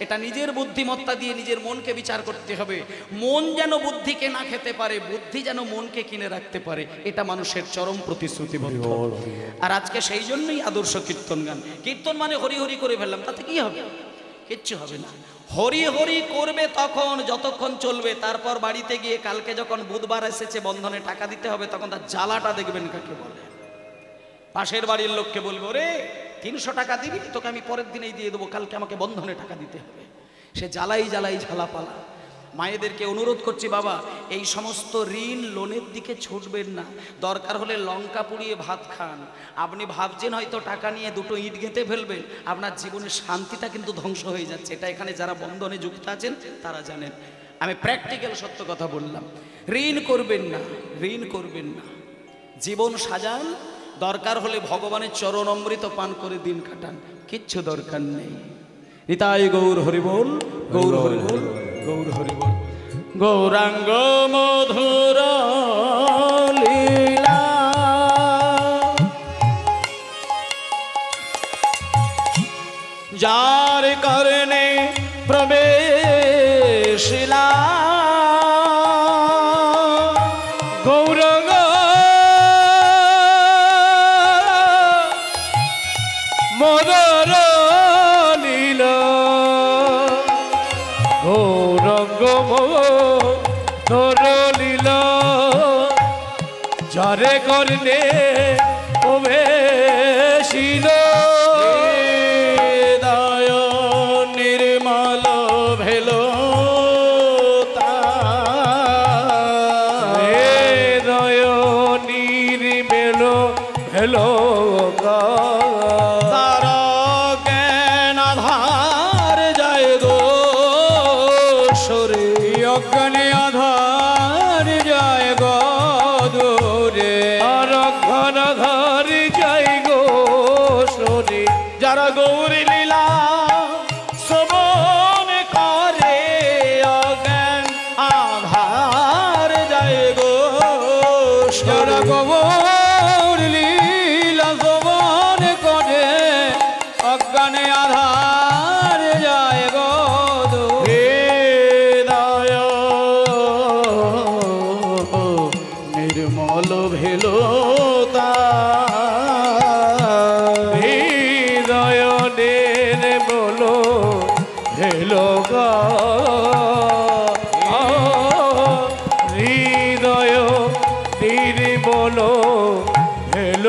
এটা নিজের বুদ্ধিমত্তা দিয়ে নিজের মনকে বিচার করতে হবে। মন যেন বুদ্ধিকে না খেতে পারে, বুদ্ধি যেন মনকে কিনে রাখতে পারে, এটা মানুষের চরম প্রতিশ্রুতিবদ্ধ। আর আজকে সেই জন্যই আদর্শ কীর্তন গান। কীর্তন মানে হরি হরি করে ফেললাম, তাতে কি হবে? কিচ্ছু হবে না। হরি হরি করবে তখন যতক্ষণ চলবে, তারপর বাড়িতে গিয়ে কালকে যখন বুধবার এসেছে বন্ধনে টাকা দিতে হবে, তখন তার জ্বালাটা দেখবেন কাকে বলে। পাশের বাড়ির লোককে বলবো, রে 300 টাকা দিবি, তোকে আমি পরের দিনেই দিয়ে দেবো, কালকে আমাকে বন্ধনে টাকা দিতে হবে। সে জ্বালাই জ্বালাই ঝালাপালা। মায়েদেরকে অনুরোধ করছি, বাবা এই সমস্ত ঋণ লোনের দিকে ছুটবেন না। দরকার হলে লঙ্কা পুড়িয়ে ভাত খান। আপনি ভাবছেন হয়তো টাকা নিয়ে দুটো ইট গেঁথে ফেলবেন, আপনার জীবনের শান্তিটা কিন্তু ধ্বংস হয়ে যাচ্ছে। এটা এখানে যারা বন্ধনে যুক্ত আছেন তারা জানেন। আমি প্র্যাকটিক্যাল সত্য কথা বললাম। ঋণ করবেন না, ঋণ করবেন না। জীবন সাজান, দরকার হলে ভগবানের চরণ অমৃত পান করে দিন কাটান, কিচ্ছু দরকার নেই। নিতাই গৌর হরিবোল, গৌর হরিবোল, গৌর হরিবোল। গৌরাঙ্গ মধুর লীলা যার কারণে প্রবেশিলা, গৌরাঙ্গ মধুর লীলা, গৌরাঙ্গ মধুর লীলা যারে করলে প্রবেশিল, দয় নির্মল ভেল দয় নির্মল ভেল তার জ্ঞান আধার যায় গো সরে, অজ্ঞানে আধার যায় গো দূরে, আর অজ্ঞান আধার যায় গো সরে। যারা গৌরী লীলা শ্রবণ করে অজ্ঞান আধার যায় গো সরে, গৌরী লীলা শ্রবণ করে অজ্ঞানে আধার যায় গো দূরে, দয় নির্মল ভেল হৃদয় নির্মল ভেল হৃদয় নির্মল ভেল।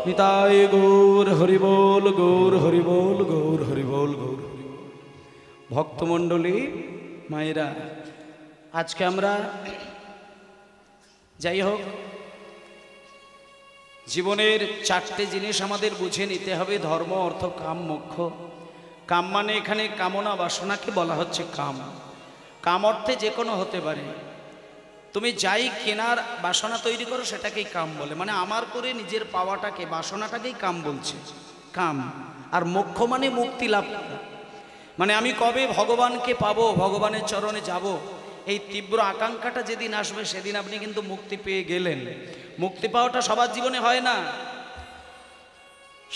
নিতাই গৌর হরিবোল, গৌর হরিবোল, গৌর হরিবোল, গৌর হরিবোল। ভক্তমণ্ডলী, মায়েরা, আজকে আমরা যাই হোক জীবনের 4টে জিনিস আমাদের বুঝে নিতে হবে, ধর্ম, অর্থ, কাম, মোক্ষ। কাম মানে এখানে কামনা বাসনাকে বলা হচ্ছে কাম। কাম অর্থে যে কোনো হতে পারে। তুমি যাই কেনার বাসনা তৈরি করো সেটাকেই কাম বলে, মানে আমার করে নিজের পাওয়াটাকে, বাসনাটাকেই কাম বলছে, কাম। আর মোক্ষ মানে মুক্তি লাভ করা, মানে আমি কবে ভগবানকে পাবো, ভগবানের চরণে যাব, এই তীব্র আকাঙ্ক্ষাটা যেদিন আসবে সেদিন আপনি কিন্তু মুক্তি পেয়ে গেলেন। মুক্তি পাওয়াটা সবার জীবনে হয় না।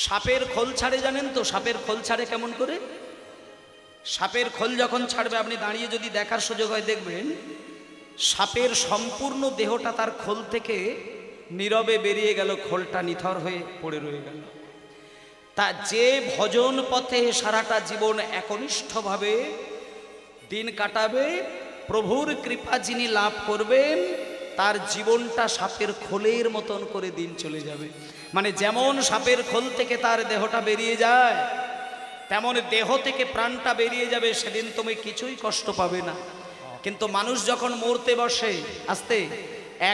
সাপের খোল ছাড়ে, জানেন তো সাপের খোল ছাড়ে কেমন করে? সাপের খোল যখন ছাড়বে, আপনি দাঁড়িয়ে যদি দেখার সুযোগ হয় দেখবেন সাপের সম্পূর্ণ দেহটা তার খোল থেকে নীরবে বেরিয়ে গেল, খোলটা নিথর হয়ে পড়ে রয়ে গেল। তা যে ভজন পথে সারাটা জীবন একনিষ্ঠভাবে দিন কাটাবে, প্রভুর কৃপা যিনি লাভ করবেন, তার জীবনটা সাপের খোলের মতন করে দিন চলে যাবে। মানে যেমন সাপের খোল থেকে তার দেহটা বেরিয়ে যায়, তেমন দেহ থেকে প্রাণটা বেরিয়ে যাবে, সেদিন তুমি কিছুই কষ্ট পাবে না। কিন্তু মানুষ যখন মরতে বসে, আস্তে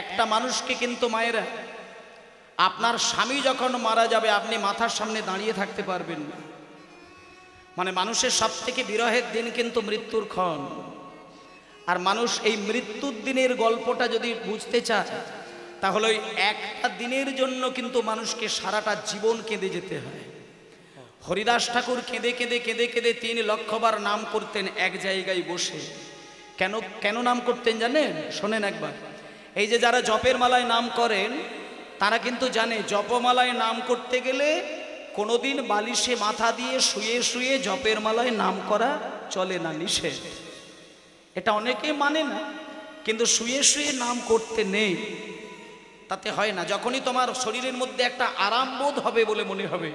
একটা মানুষকে কিন্তু মায়েরা, আপনার স্বামী যখন মারা যাবে আপনি মাথার সামনে দাঁড়িয়ে থাকতে পারবেন না। মানে মানুষের সব থেকে বিরহের দিন কিন্তু মৃত্যুর ক্ষণ। আর মানুষ এই মৃত্যুর দিনের গল্পটা যদি বুঝতে চায়, তাহলে ওই একটা দিনের জন্য কিন্তু মানুষকে সারাটা জীবন কেঁদে যেতে হয়। হরিদাস ঠাকুর কেঁদে কেঁদে কেঁদে কেঁদে 3 লক্ষ বার নাম করতেন এক জায়গায় বসে। কেন কেন নাম করতেন জানেন? শোনেন একবার। এই যে যারা জপের মালায় নাম করেন তারা কিন্তু জানে জপমালায় নাম করতে গেলে কোনোদিন বালিশে মাথা দিয়ে শুয়ে শুয়ে জপের মালায় নাম করা চলে না, নিষেধ। এটা অনেকে মানে না, কিন্তু শুয়ে শুয়ে নাম করতে নেই, তাতে হয় না। যখনই তোমার শরীরের মধ্যে একটা আরাম বোধ হবে বলে মনে হবে,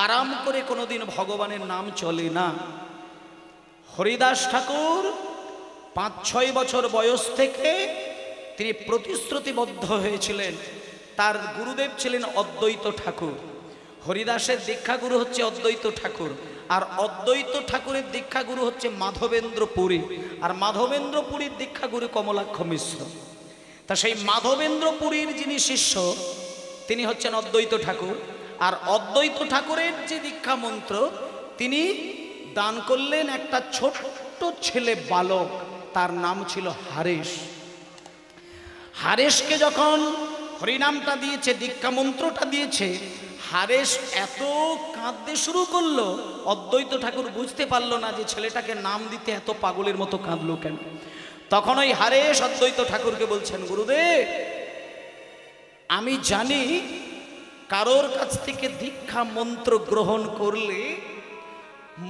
আরাম করে কোনোদিন ভগবানের নাম চলে না। হরিদাস ঠাকুর 5-6 বছর বয়স থেকে তিনি প্রতিশ্রুতিবদ্ধ হয়েছিলেন। তার গুরুদেব ছিলেন অদ্বৈত ঠাকুর। হরিদাসের দীক্ষাগুরু হচ্ছে অদ্বৈত ঠাকুর, আর অদ্বৈত ঠাকুরের দীক্ষাগুরু হচ্ছে মাধবেন্দ্র পুরী, আর মাধবেন্দ্র পুরীর দীক্ষাগুরু কমলাক্ষ মিশ্র। তা সেই মাধবেন্দ্র পুরীর যিনি শিষ্য তিনি হচ্ছেন অদ্বৈত ঠাকুর, আর অদ্বৈত ঠাকুরের যে দীক্ষা মন্ত্র তিনি দান করলেন একটা ছোট্ট ছেলে বালক, তার নাম ছিল হারেশ। হারেশকে যখন হরিনামটা দিয়েছে, দীক্ষা মন্ত্রটা দিয়েছে, হারেশ এত কাঁদতে শুরু করলো, অদ্বৈত ঠাকুর বুঝতে পারলো না যে ছেলেটাকে নাম দিতে এত পাগলের মতো কাঁদলো কেন। তখন ওই হারেশ অদ্বৈত ঠাকুরকে বলছেন, গুরুদেব আমি জানি কারোর কাছ থেকে দীক্ষা মন্ত্র গ্রহণ করলে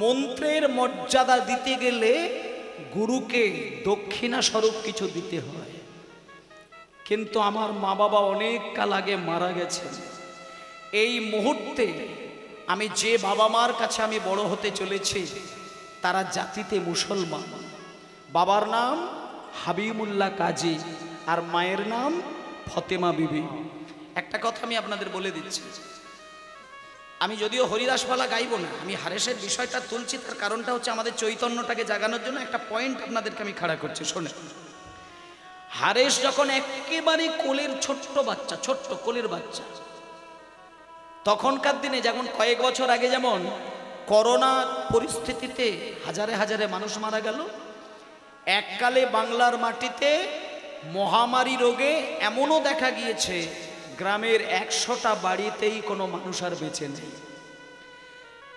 মন্ত্রের মর্যাদা দিতে গেলে গুরুকে দক্ষিণা স্বরূপ কিছু দিতে হয়, কিন্তু আমার মা বাবা অনেক কাল আগে মারা গেছেন। এই মুহূর্তে আমি যে বাবা মার কাছে আমি বড় হতে চলেছি তারা জাতিতে মুসলমান। বাবার নাম হাবিবুল্লাহ কাজী আর মায়ের নাম ফতেমা বিবি। একটা কথা আমি আপনাদের বলে দিচ্ছি, আমি যদিও হরিদাসপালা গাইব না, আমি হারেশের বিষয়টা তুলছি, তার কারণটা হচ্ছে আমাদের চৈতন্যটাকে জাগানোর জন্য একটা পয়েন্ট আপনাদেরকে আমি খাড়া করছি। শোনে, হারেশ যখন একেবারে কোলের ছোট্ট বাচ্চা, ছোট্ট কোলের বাচ্চা, তখনকার দিনে যেমন কয়েক বছর আগে যেমন করোনা পরিস্থিতিতে হাজারে হাজারে মানুষ মারা গেল, এককালে বাংলার মাটিতে মহামারী রোগে এমনও দেখা গিয়েছে গ্রামের 100টা বাড়িতেই কোনো মানুষ আর বেঁচে নেই।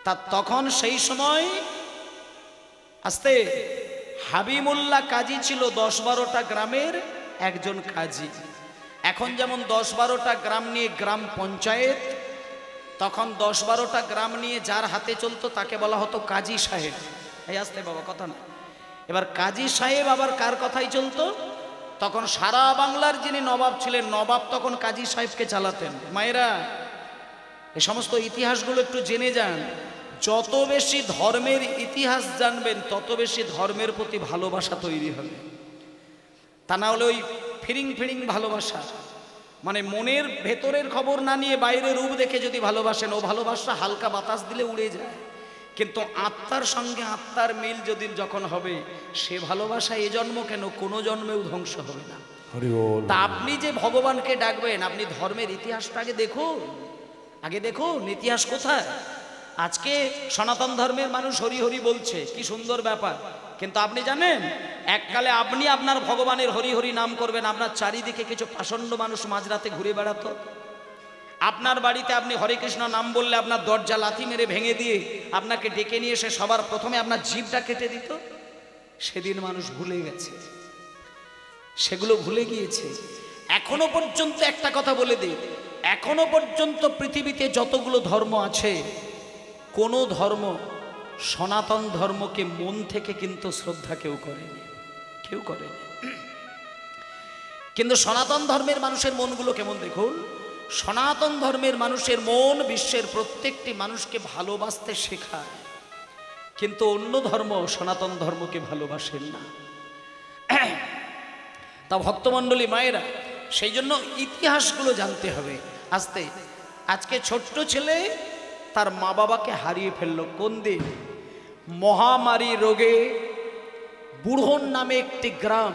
তা তখন সেই সময় আস্তে হাবিবুল্লাহ কাজী ছিল 10-12টা গ্রামের একজন কাজী। এখন যেমন 10-12টা গ্রাম নিয়ে গ্রাম পঞ্চায়েত, তখন 10-12টা গ্রাম নিয়ে যার হাতে চলতো তাকে বলা হতো কাজী সাহেব। এই আসতে বাবা কথা না, এবার কাজী সাহেব আবার কার কথাই চলতো, তখন সারা বাংলার যিনি নবাব ছিলেন, নবাব তখন কাজী সাহেবকে চালাতেন। মায়েরা এই সমস্ত ইতিহাসগুলো একটু জেনে যান, যত বেশি ধর্মের ইতিহাস জানবেন তত বেশি ধর্মের প্রতি ভালোবাসা তৈরি হবে। তা না হলে ওই ফিরিং ফিরিং ভালোবাসা, মানে মনের ভেতরের খবর না নিয়ে বাইরের রূপ দেখে যদি ভালোবাসেন, ও ভালোবাসা হালকা বাতাস দিলে উড়ে যায়। কিন্তু আত্মার সঙ্গে আত্মার মিল যদি যখন হবে, সে ভালোবাসা এ জন্ম কেন কোনো জন্মেও ধ্বংস হবে না। তা আপনি যে ভগবানকে ডাকবেন, আপনি ধর্মের ইতিহাসটা আগে দেখুন, আগে দেখুন ইতিহাস কোথায়। আজকে সনাতন ধর্মের মানুষ হরি হরি বলছে, কি সুন্দর ব্যাপার, কিন্তু আপনি জানেন এককালে আপনি আপনার ভগবানের হরি হরি নাম করবেন, আপনার চারিদিকে কিছু পাষণ্ড মানুষ মাঝরাতে ঘুরে বেড়াতো। আপনার বাড়িতে আপনি হরে কৃষ্ণ নাম বললে আপনার দরজা লাথি মেরে ভেঙে দিয়ে আপনাকে ডেকে নিয়ে এসে সবার প্রথমে আপনার জিভটা কেটে দিত। সেদিন মানুষ ভুলে গেছে, সেগুলো ভুলে গিয়েছে। এখনো পর্যন্ত একটা কথা বলে দিই, এখনো পর্যন্ত পৃথিবীতে যতগুলো ধর্ম আছে, কোনো ধর্ম সনাতন ধর্মকে মন থেকে কিন্তু শ্রদ্ধা কেউ করেনি, কেউ করেনি। কিন্তু সনাতন ধর্মের মানুষের মনগুলো কেমন দেখুন, সনাতন ধর্মের মানুষের মন বিশ্বের প্রত্যেকটি মানুষকে ভালোবাসতে শেখায়, কিন্তু অন্য ধর্ম সনাতন ধর্মকে ভালোবাসেন না। তা ভক্তমণ্ডলী মায়েরা, সেই জন্য ইতিহাসগুলো জানতে হবে। আজকে ছোট্ট ছেলে তার মা বাবাকে হারিয়ে ফেললো কোন দিন, মহামারী রোগে বুড়হন নামে একটি গ্রাম,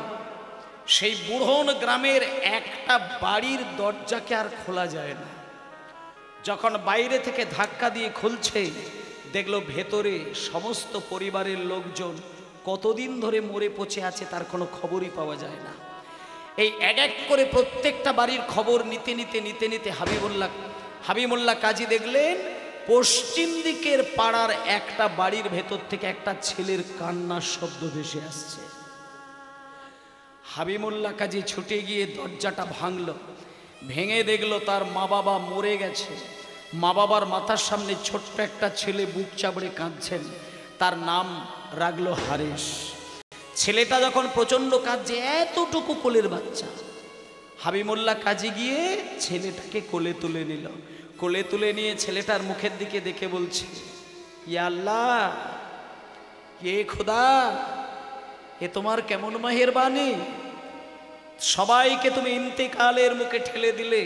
সেই বুড়হন গ্রামের একটা বাড়ির দরজাকে আর খোলা যায় না। যখন বাইরে থেকে ধাক্কা দিয়ে খুলছে, দেখলো ভেতরে সমস্ত পরিবারের লোকজন কতদিন ধরে মরে পচে আছে তার কোনো খবরই পাওয়া যায় না। এই এক এক করে প্রত্যেকটা বাড়ির খবর নিতে নিতে নিতে নিতে হাবিবুল্লাহ কাজী দেখলেন পশ্চিম দিকের পাড়ার একটা বাড়ির ভেতর থেকে একটা ছেলের কান্নার শব্দ ভেসে আসছে। হাবিবুল্লাহ কাজী ছুটে গিয়ে দরজাটা ভাঙল, ভেঙে দেখলো তার মা বাবা মরে গেছে। মা বাবার মাথার সামনে ছোট্ট একটা ছেলে বুক চাপড়ে কাঁদছেন, তার নাম রাখলো হারেস। ছেলেটা যখন প্রচণ্ড কাঁদছে, এতটুকু কোলের বাচ্চা, হাবিবুল্লাহ কাজী গিয়ে ছেলেটাকে কোলে তুলে নিল। কোলে তুলে নিয়ে ছেলেটার মুখের দিকে দেখে বলছে, ইয়া আল্লাহ, এ খোদা, এ তোমার কেমন মেহেরবানি, সবাইকে তুমি ইন্তেকালের মুখে ঠেলে দিলে,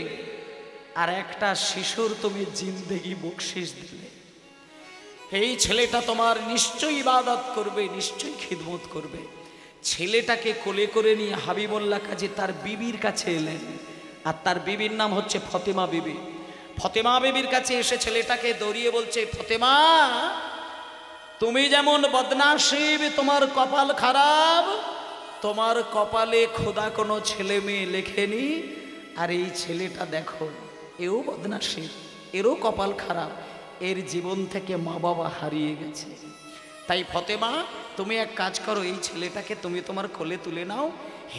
আর একটা শিশুর তুমি জিন্দেগি বকশিস দিলে। এই ছেলেটা তোমার নিশ্চয়ই ইবাদত করবে, নিশ্চয়ই খিদমত করবে। ছেলেটাকে কোলে করে নিয়ে হাবিবুল্লাহ কাজী তার বিবির কাছে এলেন, আর তার বিবির নাম হচ্ছে ফতেমা বিবি। ফতেমা বিবির কাছে এসে ছেলেটাকে দৌড়িয়ে বলছে, ফতেমা, তুমি যেমন বদনাসিব, তোমার কপাল খারাপ, তোমার কপালে খোদা কোনো ছেলে মেয়ে লেখেনি, আর এই ছেলেটা দেখো, এও বদনাসিব, এরও কপাল খারাপ, এর জীবন থেকে মা বাবা হারিয়ে গেছে। তাই ফতেমা, তুমি এক কাজ করো, এই ছেলেটাকে তুমি তোমার কোলে তুলে নাও,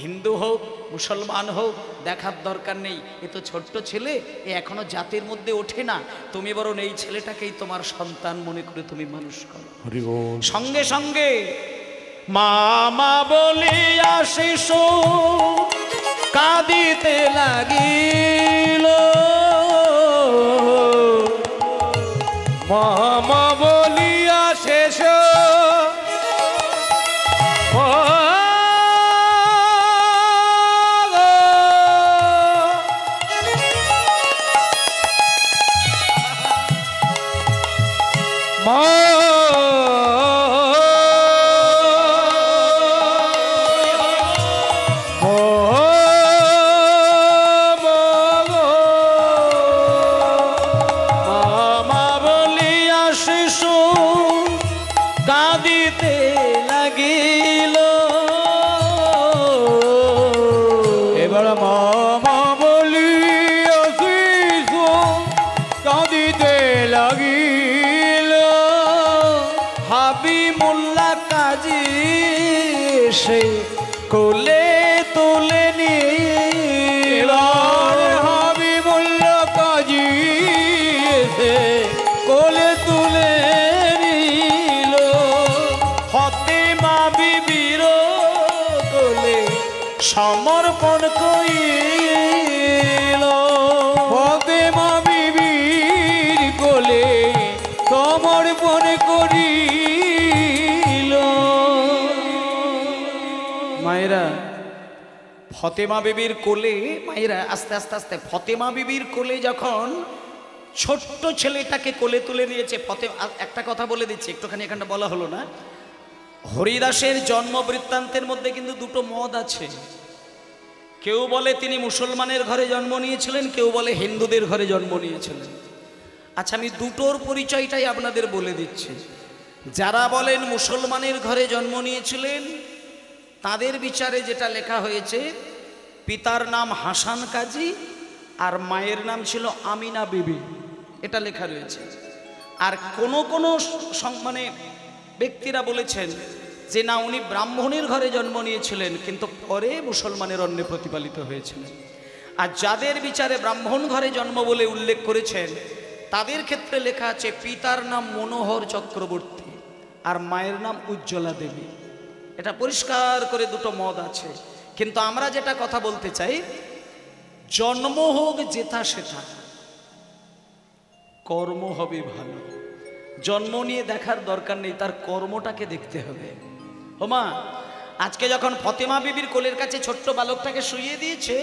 হিন্দু হোক মুসলমান হোক দেখার দরকার নেই, এ তো ছোট্ট ছেলে, এ এখনো জাতির মধ্যে ওঠে না, তুমি বরং এই ছেলেটাকেই তোমার সন্তান মনে করে তুমি মানুষ করো। সঙ্গে সঙ্গে মামা বলিয়া শিশু কাঁদিতে লাগিল, মামা বলিয়া শেষ কোলে তুলে নিল, হাবিবুল্লাহ কাজী কোলে তুলে নিল, ফতেমা বিবির কোলে সমর্পণ করিল, ফতেমা বিবির কোলে সমর্পণ করিল। মায়েরা, ফতেমা বিবির কোলে, মায়েরা আস্তে আস্তে আস্তে, ফতেমা বিবির কোলে যখন ছোট্ট ছেলেটাকে কোলে তুলে নিয়েছে, একটা কথা বলে দিচ্ছি, একটুখানি এখানটা বলা হলো না, হরিদাসের জন্ম বৃত্তান্তের মধ্যে কিন্তু দুটো মত আছে। কেউ বলে তিনি মুসলমানের ঘরে জন্ম নিয়েছিলেন, কেউ বলে হিন্দুদের ঘরে জন্ম নিয়েছিলেন। আচ্ছা, আমি দুটোর পরিচয়টাই আপনাদের বলে দিচ্ছি। যারা বলেন মুসলমানের ঘরে জন্ম নিয়েছিলেন, তাদের বিচারে যেটা লেখা হয়েছে, পিতার নাম হাসান কাজী আর মায়ের নাম ছিল আমিনা বিবি, এটা লেখা রয়েছে। আর কোন মানে ব্যক্তিরা বলেছেন যে না, উনি ব্রাহ্মণের ঘরে জন্ম নিয়েছিলেন, কিন্তু পরে মুসলমানের অন্নে প্রতিপালিত হয়েছিলেন। আর যাদের বিচারে ব্রাহ্মণ ঘরে জন্ম বলে উল্লেখ করেছেন, তাদের ক্ষেত্রে লেখা আছে পিতার নাম মনোহর চক্রবর্তী আর মায়ের নাম উজ্জ্বলা দেবী। এটা পরিষ্কার করে দুটো মত আছে। কিন্তু আমরা যেটা কথা বলতে চাই, জন্ম হোক যেথা সেথা, কর্ম হবে ভালো। জন্ম নিয়ে দেখার দরকার নেই, তার কর্মটাকে দেখতে হবে। ওমা, আজকে যখন ফতেমা বিবির কোলের কাছে ছোট্ট বালকটাকে শুইয়ে দিয়েছে,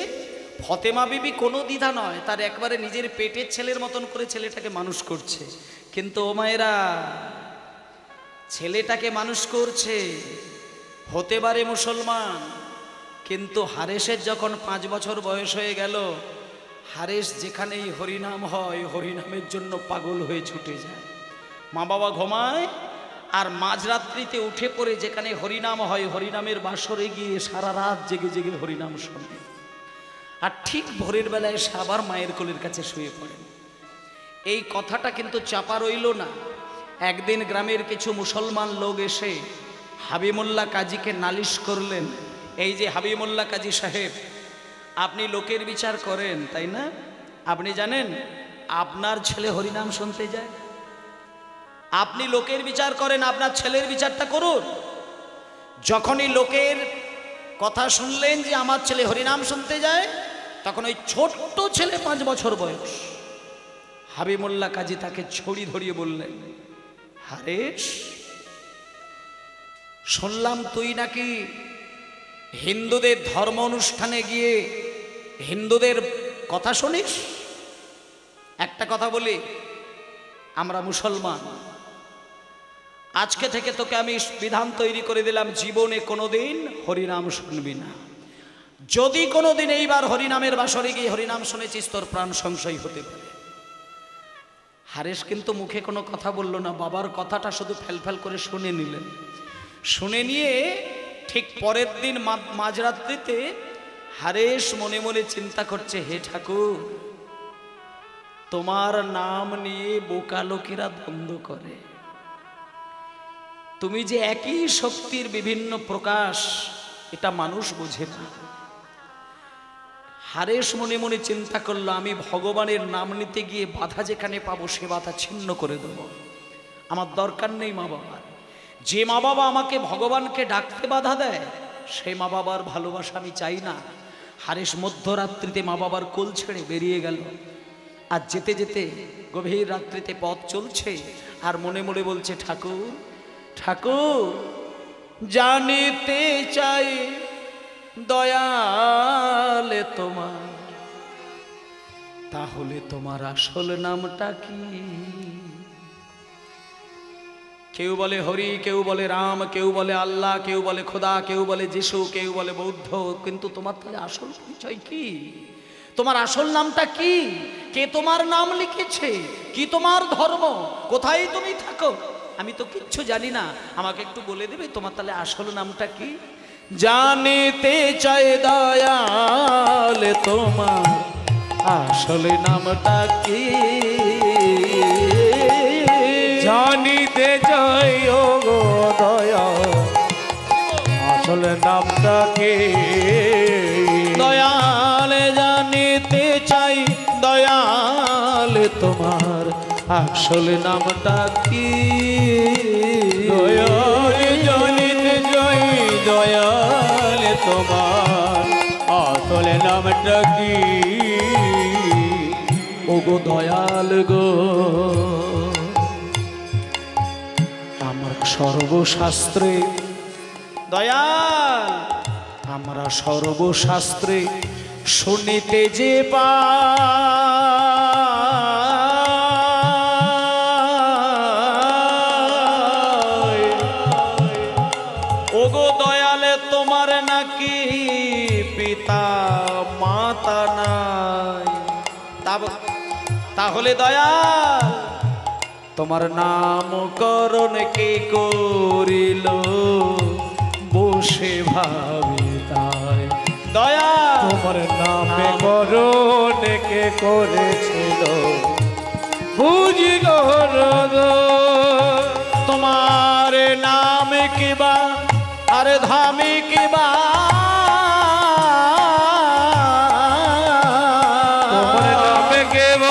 ফতেমা বিবি কোনো দ্বিধা নয়, তার একবারে নিজের পেটের ছেলের মতন করে ছেলেটাকে মানুষ করছে। কিন্তু ও মায়েরা, ছেলেটাকে মানুষ করছে, হতে পারে মুসলমান, কিন্তু হারেসের যখন 5 বছর বয়স হয়ে গেল, হারেস যেখানেই হরিনাম হয়, হরিনামের জন্য পাগল হয়ে ছুটে যায়। মা বাবা ঘুমায়, আর মাঝরাত্রিতে উঠে পড়ে যেখানে হরিনাম হয়, হরিনামের বাসরে গিয়ে সারা রাত জেগে জেগে হরিনাম শোনে। আর ঠিক ভোরের বেলায় সে আবার মায়ের কোলের কাছে শুয়ে পড়েন। এই কথাটা কিন্তু চাপা রইল না। একদিন গ্রামের কিছু মুসলমান লোক এসে হাবিবুল্লাহ কাজীকে নালিশ করলেন, এই যে হাবিবুল্লাহ কাজী সাহেব, আপনি লোকের বিচার করেন, তাই না? আপনি জানেন আপনার ছেলে হরিনাম শুনতে যায়? আপনি লোকের বিচার করেন, আপনার ছেলের বিচারটা করুন। যখনই লোকের কথা শুনলেন যে আমার ছেলে হরিনাম শুনতে যায়, তখন ওই ছোট্ট ছেলে 5 বছর বয়স হাবিবুল্লাহ কাজী তাকে ছড়ি ধরিয়ে বললেন, হারেশ, শুনলাম তুই নাকি হিন্দুদের ধর্ম অনুষ্ঠানে গিয়ে হিন্দুদের কথা শুনিস। একটা কথা বলি, আমরা মুসলমান, আজকে থেকে তোকে আমি বিধান তৈরি করে দিলাম, জীবনে কোনোদিন হরিনাম শুনবি না। যদি কোনোদিন এইবার হরিনামের বাসরে গিয়ে হরিনাম শুনেছিস, তোর প্রাণ সংশয় হতে পারে। হারেশ কিন্তু মুখে কোনো কথা বলল না, বাবার কথাটা শুধু ফেলফেল করে শুনে নিলেন। শুনে নিয়ে ঠিক পরের দিন মাঝরাত্রিতে হারেশ মনে মনে চিন্তা করছে, হে ঠাকুর, তোমার নাম নিয়ে বোকা লোকেরা দ্বন্দ্ব করে, তুমি যে একই শক্তির বিভিন্ন প্রকাশ, এটা মানুষ বোঝে না। হারেশ মনে মনে চিন্তা করলো, আমি ভগবানের নাম নিতে গিয়ে বাধা যেখানে পাবো সে বাধা ছিন্ন করে দেব। আমার দরকার নেই মা বাবার। যে মা বাবা আমাকে ভগবানকে ডাকতে বাধা দেয়, সেই মা বাবার ভালোবাসা আমি চাই না। হারেশ মধ্যরাত্রিতে মা বাবার কোল ছেড়ে বেরিয়ে গেল। আর যেতে যেতে গভীর রাত্রিতে পথ চলছে, আর মনে মনে বলছে, ঠাকুর ঠাকুর, জানিতে চাই দয়ালে তোমার, তাহলে তোমার আসল নামটা কি? কেউ বলে হরি, কেউ বলে রাম, কেউ বলে আল্লাহ, কেউ বলে খোদা, কেউ বলে যিশু, কেউ বলে বৌদ্ধ, কিন্তু তোমার তাহলে আসল পরিচয় কি? তোমার আসল নামটা কি? কে তোমার নাম লিখেছে? কি তোমার ধর্ম? কোথায় তুমি থাকো? আমি তো কিচ্ছু জানি না, আমাকে একটু বলে দেবে তোমার তাহলে আসল নামটা কি? জানিতে চাই দয়াল তোমার আসল নামটা কি? জানিতে চাই ও গো দয়াল আসল নামটা কি? দয়াল জানিতে চাই দয়াল তোমার আসল নামটা কি? দয়াল জানিতে চাই দয়াল তোমার আসল নামটা কি? ও গো দয়াল গো, আমার সর্বশাস্ত্রে, দয়াল আমরা সর্বশাস্ত্রে শুনিতে যে পাই, ও গো দয়ালে তোমার নাকি পিতা মাতা নাই। তাহলে দয়াল তোমার নামকরণ কে করিল বসে ভাবি তাই? দয়াল তোমার নামে করণ কে করেছিল বুঝি গো তোমার নাম কিবা আর ধামে কিবা, তোমার নামে কেব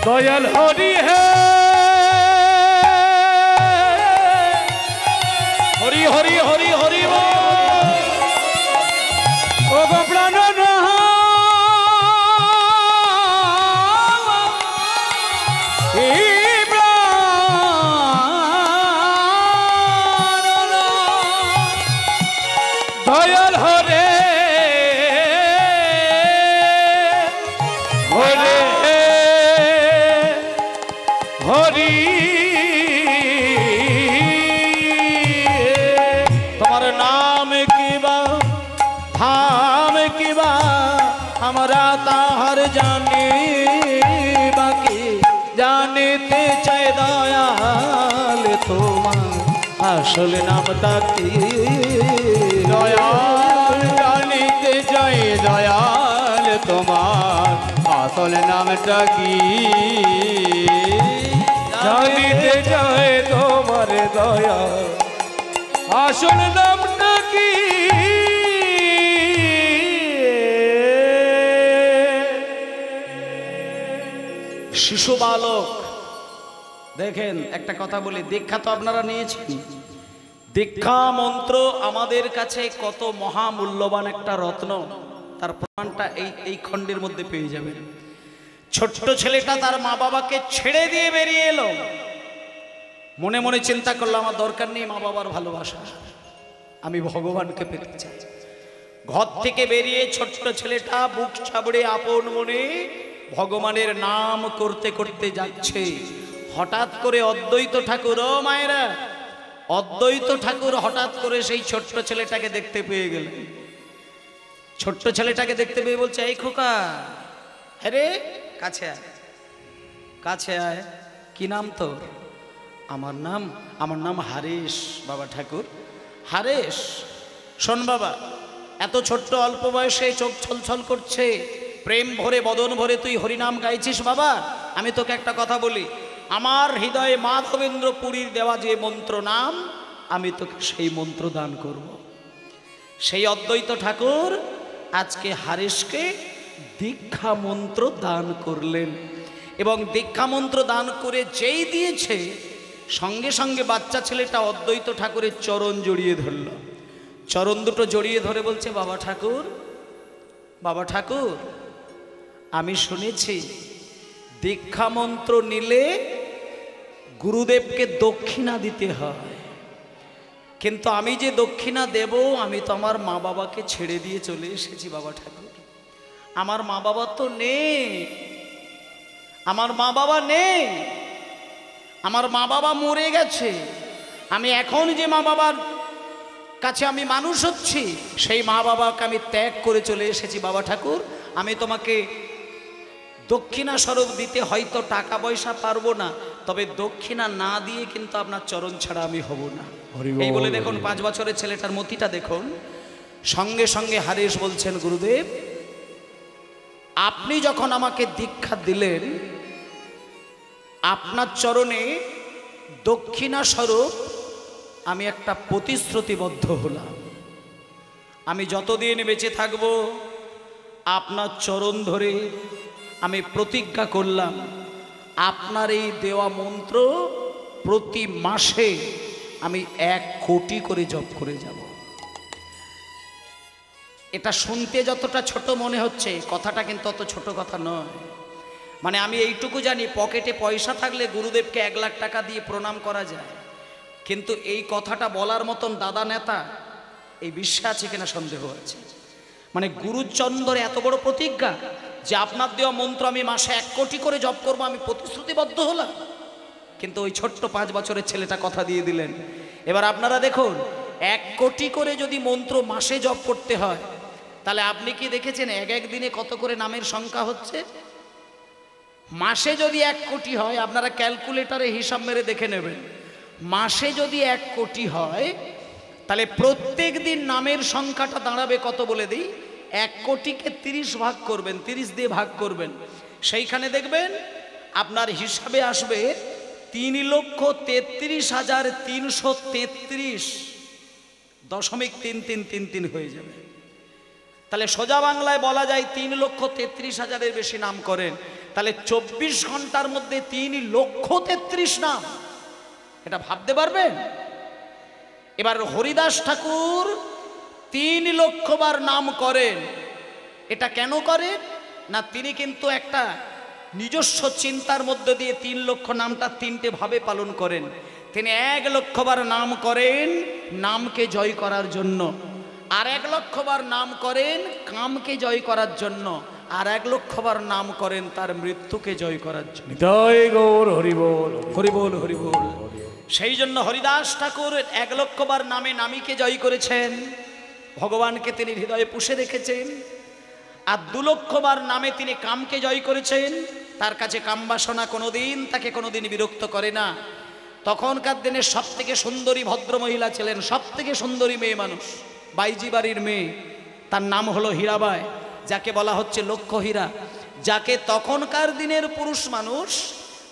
দয়াল হরি হে হরি হরি হরি হরি ও গো প্রাণ দয়াল হরে হরে হরি তোমার নাম কিবা ধাম কিবা আমরা তাহার জানি বাকি, জানিতে চাই দয়াল তোমার আসল নামটা কি? দয়াল জানিতে চাই দয়াল তোমার আসল নামটা কি? জানিতে চাই তোমার দয়াল আসল নামটা কি? শিশু বালক। দেখেন একটা কথা বলি, দীক্ষা তো আপনারা নিয়েছেন, দীক্ষা মন্ত্র আমাদের কাছে কত মহামূল্যবান একটা রত্ন, তার প্রমাণটা এই খণ্ডের মধ্যে পেয়ে যাবেন। ছোট্ট ছেলেটা তার মা বাবাকে ছেড়ে দিয়ে বেরিয়ে এলো, মনে মনে চিন্তা করলো আমার দরকার নেই মা বাবার ভালোবাসা, আমি ভগবানকে পেতে চাই। ঘর থেকে বেরিয়ে ছোট্ট ছেলেটা বুক চাবড়ে আপন মনে ভগবানের নাম করতে করতে যাচ্ছে। হঠাৎ করে অদ্বৈত ঠাকুর, ও মায়েরা, অদ্বৈত ঠাকুর হঠাৎ করে সেই ছোট্ট ছেলেটাকে দেখতে পেয়ে গেলেন। ছোট্ট ছেলেটাকে দেখতে পেয়ে বলছে, এই খোকা, হ্যাঁ রে, কাছে আয়, কাছে আয়, কি নাম তোর? আমার নাম হারেশ বাবা ঠাকুর। হারেশ, শোন বাবা, এত ছোট্ট অল্প বয়সে চোখ ছলছল করছে, প্রেম ভরে বদন ভরে তুই হরিনাম গাইছিস বাবা। আমি তোকে একটা কথা বলি, আমার হৃদয়ে মাধবেন্দ্র পুরীর দেওয়া যে মন্ত্র নাম, আমি তোকে সেই মন্ত্র দান করব। সেই অদ্বৈত ঠাকুর আজকে হারেশকে দীক্ষা মন্ত্র দান করলেন, এবং দীক্ষা মন্ত্র দান করে যেই দিয়েছে, সঙ্গে সঙ্গে বাচ্চা ছেলেটা অদ্বৈত ঠাকুরের চরণ জড়িয়ে ধরল। চরণ দুটো জড়িয়ে ধরে বলছে, বাবা ঠাকুর, বাবা ঠাকুর, আমি শুনেছি দীক্ষা মন্ত্র নিলে গুরুদেবকে দক্ষিণা দিতে হয়, কিন্তু আমি যে দক্ষিণা দেব, আমি তো আমার মা বাবাকে ছেড়ে দিয়ে চলে এসেছি বাবা ঠাকুর। আমার মা বাবা তো নেই, আমার মা বাবা নেই, আমার মা বাবা মরে গেছে। আমি এখন যে মা বাবার কাছে আমি মানুষ হচ্ছি, সেই মা বাবাকে আমি ত্যাগ করে চলে এসেছি বাবা ঠাকুর। আমি তোমাকে দক্ষিণা স্বরূপ দিতে হয়তো টাকা পয়সা পারবো না, তবে দক্ষিণা না দিয়ে কিন্তু আপনার চরণ ছাড়া আমি হব না। এই বলে দেখুন 5 বছরের ছেলেটার মতিটা দেখুন। সঙ্গে সঙ্গে হারেশ বলছেন, গুরুদেব, আপনি যখন আমাকে দীক্ষা দিলেন, আপনার চরণে দক্ষিণা স্বরূপ আমি একটা প্রতিশ্রুতিবদ্ধ হলাম। আমি যতদিন বেঁচে থাকব, আপনার চরণ ধরে আমি প্রতিজ্ঞা করলাম, আপনার এই দেওয়া মন্ত্র প্রতি মাসে আমি 1 কোটি করে জপ করে যাব। এটা শুনতে যতটা ছোট মনে হচ্ছে, কথাটা কিন্তু অত ছোট কথা নয়। মানে আমি এইটুকু জানি, পকেটে পয়সা থাকলে গুরুদেবকে 1 লাখ টাকা দিয়ে প্রণাম করা যায়, কিন্তু এই কথাটা বলার মতন দাদা নেতা এই বিশ্বে আছে কিনা সন্দেহ আছে। মানে গুরুচন্দ্রের এত বড় প্রতিজ্ঞা যে আপনার দেওয়া মন্ত্র আমি মাসে 1 কোটি করে জপ করবো, আমি প্রতিশ্রুতিবদ্ধ হলাম। কিন্তু ওই ছোট্ট 5 বছরের ছেলেটা কথা দিয়ে দিলেন। এবার আপনারা দেখুন, 1 কোটি করে যদি মন্ত্র মাসে জপ করতে হয়, তাহলে আপনি কি দেখেছেন এক দিনে কত করে নামের সংখ্যা হচ্ছে? মাসে যদি 1 কোটি হয়, আপনারা ক্যালকুলেটরে হিসাব মেরে দেখে নেবেন, মাসে যদি 1 কোটি হয়, তাহলে প্রত্যেক দিন নামের সংখ্যাটা দাঁড়াবে কত বলে দিই, 1 কোটিকে 30 ভাগ করবেন, 30 দিয়ে ভাগ করবেন, সেইখানে দেখবেন আপনার হিসাবে আসবে 3,33,333.33 হয়ে যাবে। তাহলে সোজা বাংলায় বলা যায় 3,33,000-এর বেশি নাম করেন, তাহলে 24 ঘন্টার মধ্যে 3,33,000 নাম। এটা ভাবতে পারবেন? এবার হরিদাস ঠাকুর 3 লক্ষ বার নাম করেন। এটা কেন করেন না, তিনি কিন্তু একটা নিজস্ব চিন্তার মধ্যে দিয়ে 3 লক্ষ নামটা 3টে ভাবে পালন করেন। তিনি 1 লক্ষ বার নাম করেন নামকে জয় করার জন্য, আর 1 লক্ষ বার নাম করেন কামকে জয় করার জন্য, আর 1 লক্ষ বার নাম করেন তার মৃত্যুকে জয় করার জন্য। জয় গৌর হরি বল, হরি বল, হরি বল। সেই জন্য হরিদাস ঠাকুর 1 লক্ষ বার নামে নামীকে জয় করেছেন, ভগবানকে তিনি হৃদয়ে পুষে রেখেছেন। আর 2 লক্ষ বার নামে তিনি কামকে জয় করেছেন, তার কাছে কাম বাসনা কোনোদিন তাকে কোনোদিন বিরক্ত করে না। তখনকার দিনে সব থেকে সুন্দরী ভদ্র মহিলা ছিলেন, সব থেকে সুন্দরী মেয়ে মানুষ, বাইজি বাড়ির মেয়ে, তার নাম হলো হীরাবাই, যাকে বলা হচ্ছে লক্ষ্য হীরা, যাকে তখনকার দিনের পুরুষ মানুষ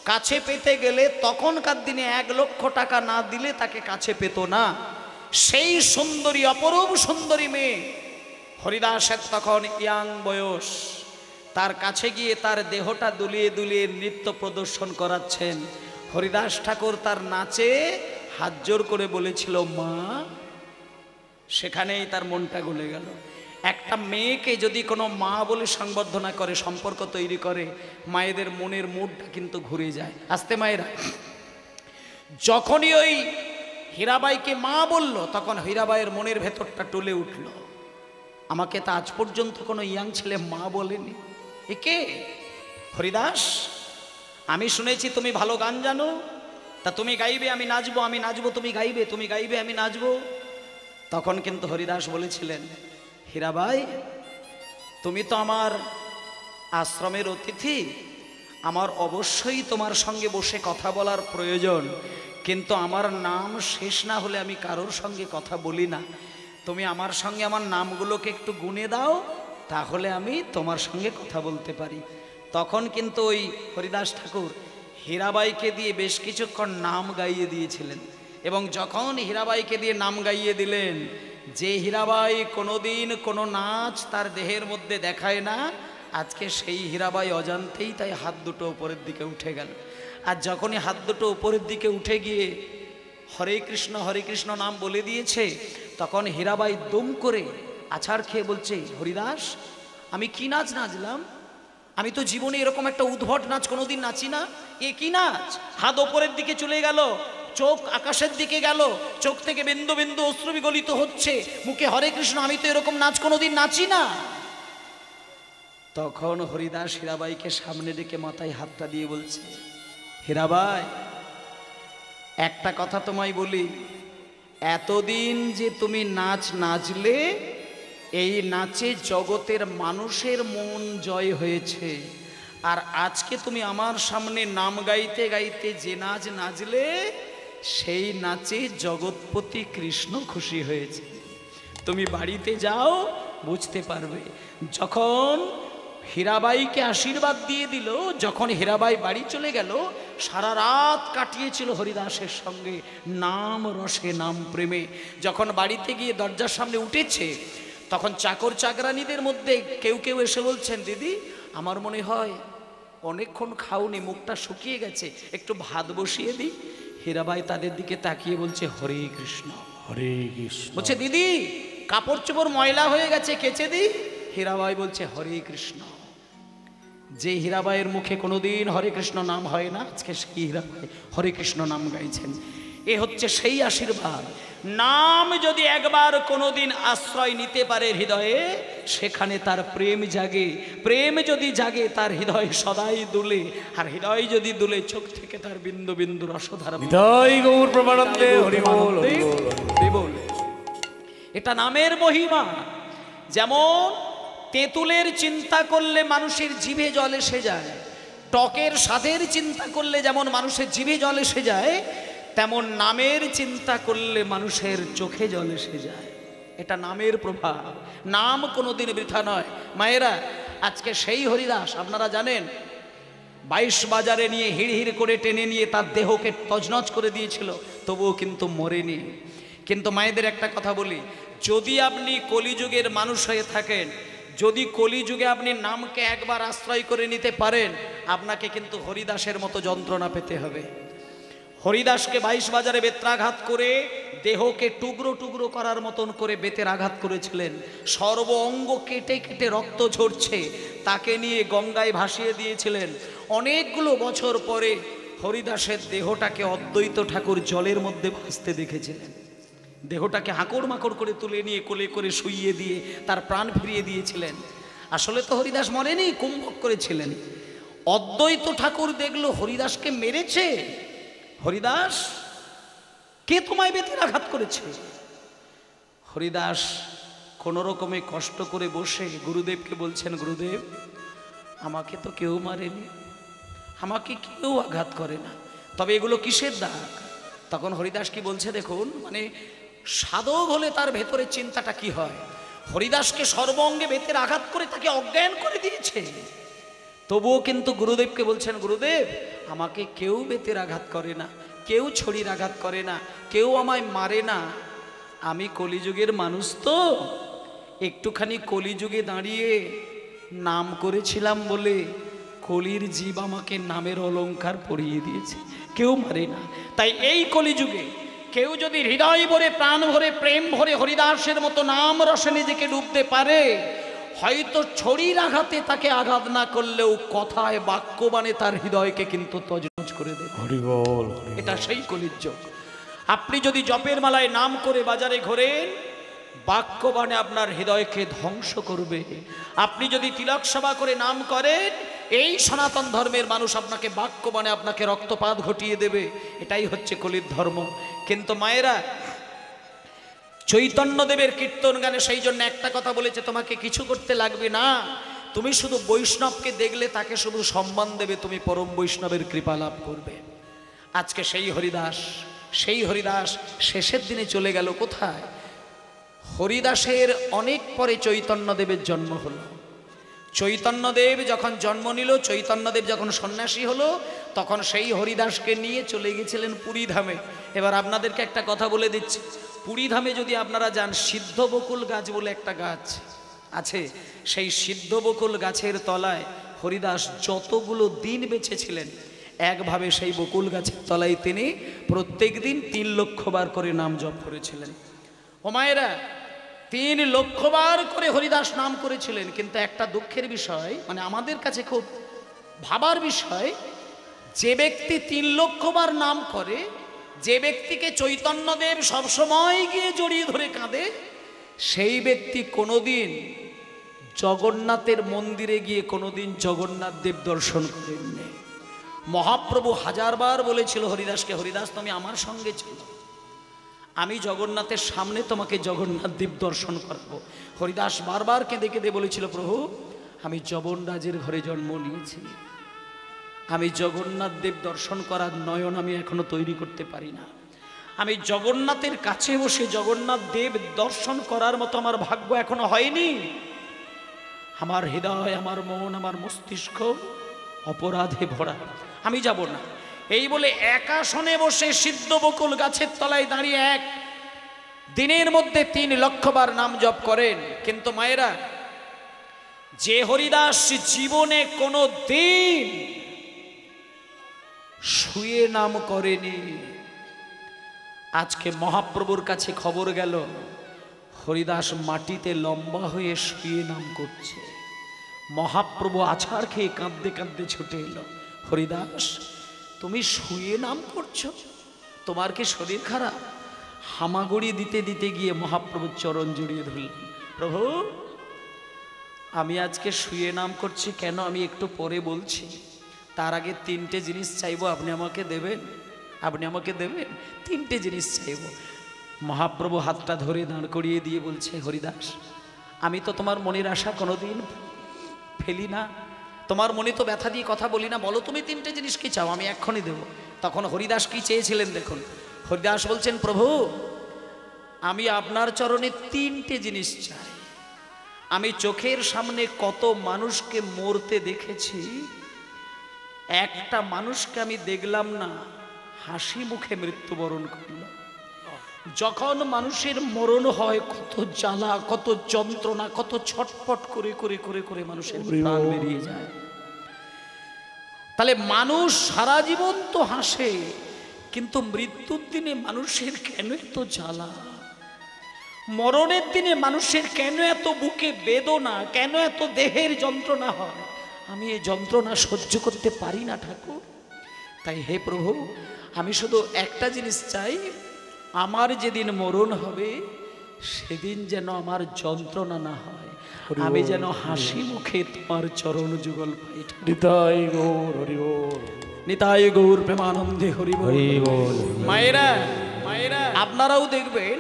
কাছে পেতে গেলে তখনকার দিনে 1 লক্ষ টাকা না দিলে তাকে কাছে পেত না। সেই সুন্দরী, অপরূপ সুন্দরী মেয়ে, হরিদাসের তখন ইয়াং বয়স, তার কাছে গিয়ে তার দেহটা দুলিয়ে দুলিয়ে নৃত্য প্রদর্শন করাচ্ছেন। হরিদাস ঠাকুর তার নাচে হাত জোর করে বলেছিল মা, সেখানেই তার মনটা গলে গেল। একটা মেয়েকে যদি কোনো মা বলে সংবর্ধনা করে, সম্পর্ক তৈরি করে, মায়েদের মনের মুডটা কিন্তু ঘুরে যায়। আস্তে মায়েরা, যখনই ওই হীরাবাইকে মা বলল, তখন হীরাবাইয়ের মনের ভেতরটা টলে উঠল। আমাকে তা আজ পর্যন্ত কোনো ইয়াং ছেলে মা বলেনি। একে হরিদাস, আমি শুনেছি তুমি ভালো গান জানো, তা তুমি গাইবে আমি নাচবো, আমি নাচবো তুমি গাইবে, তুমি গাইবে আমি নাচবো। তখন কিন্তু হরিদাস বলেছিলেন, হীরাবাই তুমি তো আমার আশ্রমের অতিথি, আমার অবশ্যই তোমার সঙ্গে বসে কথা বলার প্রয়োজন, কিন্তু আমার নাম শেষ না হলে আমি কারোর সঙ্গে কথা বলি না। তুমি আমার সঙ্গে আমার নামগুলোকে একটু গুনে দাও, তাহলে আমি তোমার সঙ্গে কথা বলতে পারি। তখন কিন্তু ওই হরিদাস ঠাকুর হীরাবাইকে দিয়ে বেশ কিছুক্ষণ নাম গাইয়ে দিয়েছিলেন। এবং যখন হীরাবাইকে দিয়ে নাম গাইয়ে দিলেন, যে হীরাবাই কোনোদিন কোনো নাচ তার দেহের মধ্যে দেখায় না, আজকে সেই হীরাবাই অজান্তেই তাই হাত দুটো উপরের দিকে উঠে গেল। আর যখনই হাত দুটো উপরের দিকে উঠে গিয়ে হরে কৃষ্ণ নাম বলে দিয়েছে, তখন হীরাবাই দম করে আছাড় খেয়ে বলছে, হরিদাস আমি কি নাচ নাচলাম? আমি তো জীবনে এরকম একটা উদ্ভট নাচ কোনোদিন নাচি না। এ কি নাচ? হাত ওপরের দিকে চলে গেল, চোখ আকাশের দিকে গেল, চোখ থেকে বিন্দু বিন্দু অশ্রু বিগলিত হচ্ছে, মুখে হরে কৃষ্ণ, আমি তো এরকম নাচ কোনোদিন নাচি না। তখন হরিদাস হীরাবাইকে সামনে ডেকে মাথায় হাতটা দিয়ে বলছে, হীরাবাই একটা কথা তোমায় বলি, এতদিন যে তুমি নাচ নাচলে, এই নাচে জগতের মানুষের মন জয় হয়েছে, আর আজকে তুমি আমার সামনে নাম গাইতে গাইতে যে নাচ নাচলে, সেই নাচে জগৎপতি কৃষ্ণ খুশি হয়েছে। তুমি বাড়িতে যাও, বুঝতে পারবে। যখন হীরাবাইকে আশীর্বাদ দিয়ে দিল, যখন হীরাবাই বাড়ি চলে গেল, সারা রাত কাটিয়েছিল হরিদাসের সঙ্গে নাম রসে নাম প্রেমে। যখন বাড়িতে গিয়ে দরজার সামনে উঠেছে, তখন চাকর চাকরানীদের মধ্যে কেউ কেউ এসে বলছেন, দিদি আমার মনে হয় অনেকক্ষণ খাওনি, মুখটা শুকিয়ে গেছে, একটু ভাত বসিয়ে দিই। হীরাবাই তাদের দিকে তাকিয়ে বলছে, হরে কৃষ্ণ হরে কৃষ্ণ। বলছে, দিদি কাপড় চোপড় ময়লা হয়ে গেছে, কেচে দিই। হীরাবাই বলছে, হরে কৃষ্ণ। যে হীরাবাইয়ের মুখে কোনোদিন হরে কৃষ্ণ নাম হয় না, আজকে সেই হীরাবাই হরে কৃষ্ণ নাম গাইছেন। এ হচ্ছে সেই আশীর্বাদ। নাম যদি একবার কোনোদিন আশ্রয় নিতে পারে হৃদয়ে, সেখানে তার প্রেম জাগে। প্রেম যদি জাগে, তার হৃদয় সদাই দুলে, আর হৃদয় যদি দুলে, চোখ থেকে তার বিন্দু বিন্দু রসধারা। জয় গৌর প্রমানন্দে হরি বল হরি বল। এটা নামের মহিমা। যেমন তেঁতুলের চিন্তা করলে মানুষের জিভে জল এসে যায়, টকের স্বাদের চিন্তা করলে যেমন মানুষের জিভে জল এসে যায়, তেমন নামের চিন্তা করলে মানুষের চোখে জল এসে যায়। এটা নামের প্রভাব। নাম কোনোদিন বৃথা নয়। মায়েরা, আজকে সেই হরিদাস আপনারা জানেন, 22 বাজারে নিয়ে হিড় করে টেনে নিয়ে তার দেহকে তজনজ করে দিয়েছিল, তবুও কিন্তু মরেনি। কিন্তু মায়েদের একটা কথা বলি, যদি আপনি কলিযুগের মানুষ হয়ে থাকেন, যদি কলিযুগে আপনি নামকে একবার আশ্রয় করে নিতে পারেন, আপনাকে কিন্তু হরিদাসের মতো যন্ত্রণা পেতে হবে। হরিদাসকে 22 বাজারে বেত্রাঘাত করে দেহকে টুকরো টুকরো করার মতন করে বেতের আঘাত করেছিলেন। সর্ব অঙ্গ কেটে কেটে রক্ত ঝরছে, তাকে নিয়ে গঙ্গায় ভাসিয়ে দিয়েছিলেন। অনেকগুলো বছর পরে হরিদাসের দেহটাকে অদ্বৈত ঠাকুর জলের মধ্যে ভাসতে দেখেছিলেন। দেহটাকে হাঁকড় মাকড় করে তুলে নিয়ে কোলে করে শুইয়ে দিয়ে তার প্রাণ ফিরিয়ে দিয়েছিলেন। আসলে তো হরিদাস মরেনি, কুম্ভক করেছিলেন। অদ্বৈত ঠাকুর দেখলো হরিদাসকে মেরেছে। হরিদাস, কে তোমায় বেতের আঘাত করেছে? হরিদাস কোনো রকমে কষ্ট করে বসে গুরুদেবকে বলছেন, গুরুদেব আমাকে তো কেউ মারেনি, আমাকে কেউ আঘাত করে না, তবে এগুলো কিসের দাগ? তখন হরিদাস কি বলছে দেখুন, মানে সাধক হলে তার ভেতরে চিন্তাটা কি হয়। হরিদাসকে সর্ব অঙ্গে বেতের আঘাত করে তাকে অজ্ঞান করে দিয়েছে, তবুও কিন্তু গুরুদেবকে বলছেন, গুরুদেব আমাকে কেউ বেতের আঘাত করে না, কেউ ছড়ির আঘাত করে না, কেউ আমায় মারে না। আমি কলিযুগের মানুষ তো, একটুখানি কলিযুগে দাঁড়িয়ে নাম করেছিলাম বলে কলির জীব আমাকে নামের অলংকার পরিয়ে দিয়েছে, কেউ মারে না। তাই এই কলিযুগে কেউ যদি হৃদয় ভরে প্রাণ ভরে প্রেম ভরে হরিদাসের মতো নাম রসে নিজেকে ডুবতে পারে, হয়তো ছড়ির আঘাতে তাকে আঘাত না করলেও কথায় বাক্যবাণে তার হৃদয়কে কিন্তু তজনজ করে দেবে। হরি বল। এটা সেই কলির যুগ। আপনি যদি জপের মালায় নাম করে বাজারে ঘোরেন, বাক্যবাণে আপনার হৃদয়কে ধ্বংস করবে। আপনি যদি তিলক সভা করে নাম করেন, এই সনাতন ধর্মের মানুষ আপনাকে বাক্যবাণে আপনাকে রক্তপাত ঘটিয়ে দেবে। এটাই হচ্ছে কলির ধর্ম। কিন্তু মায়েরা, চৈতন্যদেবের কীর্তন গানে সেই জন্য একটা কথা বলেছে, তোমাকে কিছু করতে লাগবে না, তুমি শুধু বৈষ্ণবকে দেখলে তাকে শুধু সম্মান দেবে, তুমি পরম বৈষ্ণবের কৃপা লাভ করবে। আজকে সেই হরিদাস শেষের দিনে চলে গেল কোথায়? হরিদাসের অনেক পরে চৈতন্যদেবের জন্ম হলো। চৈতন্যদেব যখন জন্ম নিল, চৈতন্যদেব যখন সন্ন্যাসী হলো, তখন সেই হরিদাসকে নিয়ে চলে গেছিলেন পুরীধামে। এবার আপনাদেরকে একটা কথা বলে দিচ্ছি, পুরীধামে যদি আপনারা যান, সিদ্ধ বকুল গাছ বলে একটা গাছ আছে, সেই সিদ্ধ বকুল গাছের তলায় হরিদাস যতগুলো দিন বেঁচেছিলেন, একভাবে সেই বকুল গাছের তলায় তিনি প্রত্যেক দিন 3 লক্ষ বার করে নাম জপ করেছিলেন। ও মায়েরা, 3 লক্ষ বার করে হরিদাস নাম করেছিলেন। কিন্তু একটা দুঃখের বিষয়, মানে আমাদের কাছে খুব ভাবার বিষয়, যে ব্যক্তি 3 লক্ষ বার নাম করে, যে ব্যক্তিকে চৈতন্যদেব সবসময় গিয়ে জড়িয়ে ধরে কাঁদে, সেই ব্যক্তি কোনোদিন জগন্নাথের মন্দিরে গিয়ে কোনোদিন জগন্নাথ দেব দর্শন করেননি। মহাপ্রভু 1000 বার বলেছিল হরিদাসকে, হরিদাস তুমি আমার সঙ্গে চলো, আমি জগন্নাথের সামনে তোমাকে জগন্নাথ দেব দর্শন করাবো। হরিদাস বারবার কেঁদে কেঁদে বলেছিল, প্রভু আমি যবনরাজের ঘরে জন্ম নিয়েছি, আমি জগন্নাথ দেব দর্শন করার নয়ন আমি এখনো তৈরি করতে পারি না, আমি জগন্নাথের কাছে বসে জগন্নাথ দেব দর্শন করার মতো আমার ভাগ্য এখনো হয়নি, আমার হৃদয়, আমার মন, আমার মস্তিষ্ক অপরাধে ভরা, আমি যাব না। এই বলে একাসনে বসে সিদ্ধ বকুল গাছের তলায় দাঁড়িয়ে এক দিনের মধ্যে 3 লক্ষ বার নাম জপ করেন। কিন্তু মায়েরা, যে হরিদাস জীবনে কোনো দিন শুয়ে নাম করেনি, আজকে মহাপ্রভুর কাছে খবর গেল হরিদাস মাটিতে লম্বা হয়ে শুয়ে নাম করছে। মহাপ্রভু আছাড় খেয়ে কাঁদতে কাঁদতে ছুটে এলো, হরিদাস তুমি শুয়ে নাম করছো, তোমার কি শরীর খারাপ? হামাগুড়ি দিতে দিতে গিয়ে মহাপ্রভুর চরণ জড়িয়ে ধরলেন, প্রভু আমি আজকে শুয়ে নাম করছি কেন আমি একটু পরে বলছি, তার আগে 3টে জিনিস চাইবো, আপনি আমাকে দেবেন? আপনি আমাকে দেবেন? 3টে জিনিস চাইব। মহাপ্রভু হাতটা ধরে দাঁড় করিয়ে দিয়ে বলছে, হরিদাস আমি তো তোমার মনের আশা কোনোদিন ফেলি না, তোমার মনে তো ব্যথা দিয়ে কথা বলি না, বলো তুমি 3টে জিনিস কি চাও, আমি এক্ষুনি দেব। তখন হরিদাস কি চেয়েছিলেন দেখুন, হরিদাস বলছেন, প্রভু আমি আপনার চরণে 3টে জিনিস চাই। আমি চোখের সামনে কত মানুষকে মরতে দেখেছি, একটা মানুষকে আমি দেখলাম না হাসি মুখে মৃত্যুবরণ করল। যখন মানুষের মরণ হয় কত জ্বালা, কত যন্ত্রণা, কত ছটফট করে করে করে করে মানুষের প্রাণ বেরিয়ে যায়। তাহলে মানুষ সারা জীবন তো হাসে, কিন্তু মৃত্যুর দিনে মানুষের কেন এত জ্বালা? মরণের দিনে মানুষের কেন এত বুকে বেদনা, কেন এত দেহের যন্ত্রণা হয়? আমি এই যন্ত্রণা সহ্য করতে পারি না ঠাকুর। তাই হে প্রভু, আমি শুধু একটা জিনিস চাই, আমার যেদিন মরণ হবে সেদিন যেন আমার যন্ত্রণা না হয়, আমি যেন হাসি মুখে তোমার চরণ যুগল পাই। নিতাই গৌর হরি বল। নিতাই গৌর প্রেমানন্দে হরি বল। মায়েরা, মায়েরা আপনারাও দেখবেন,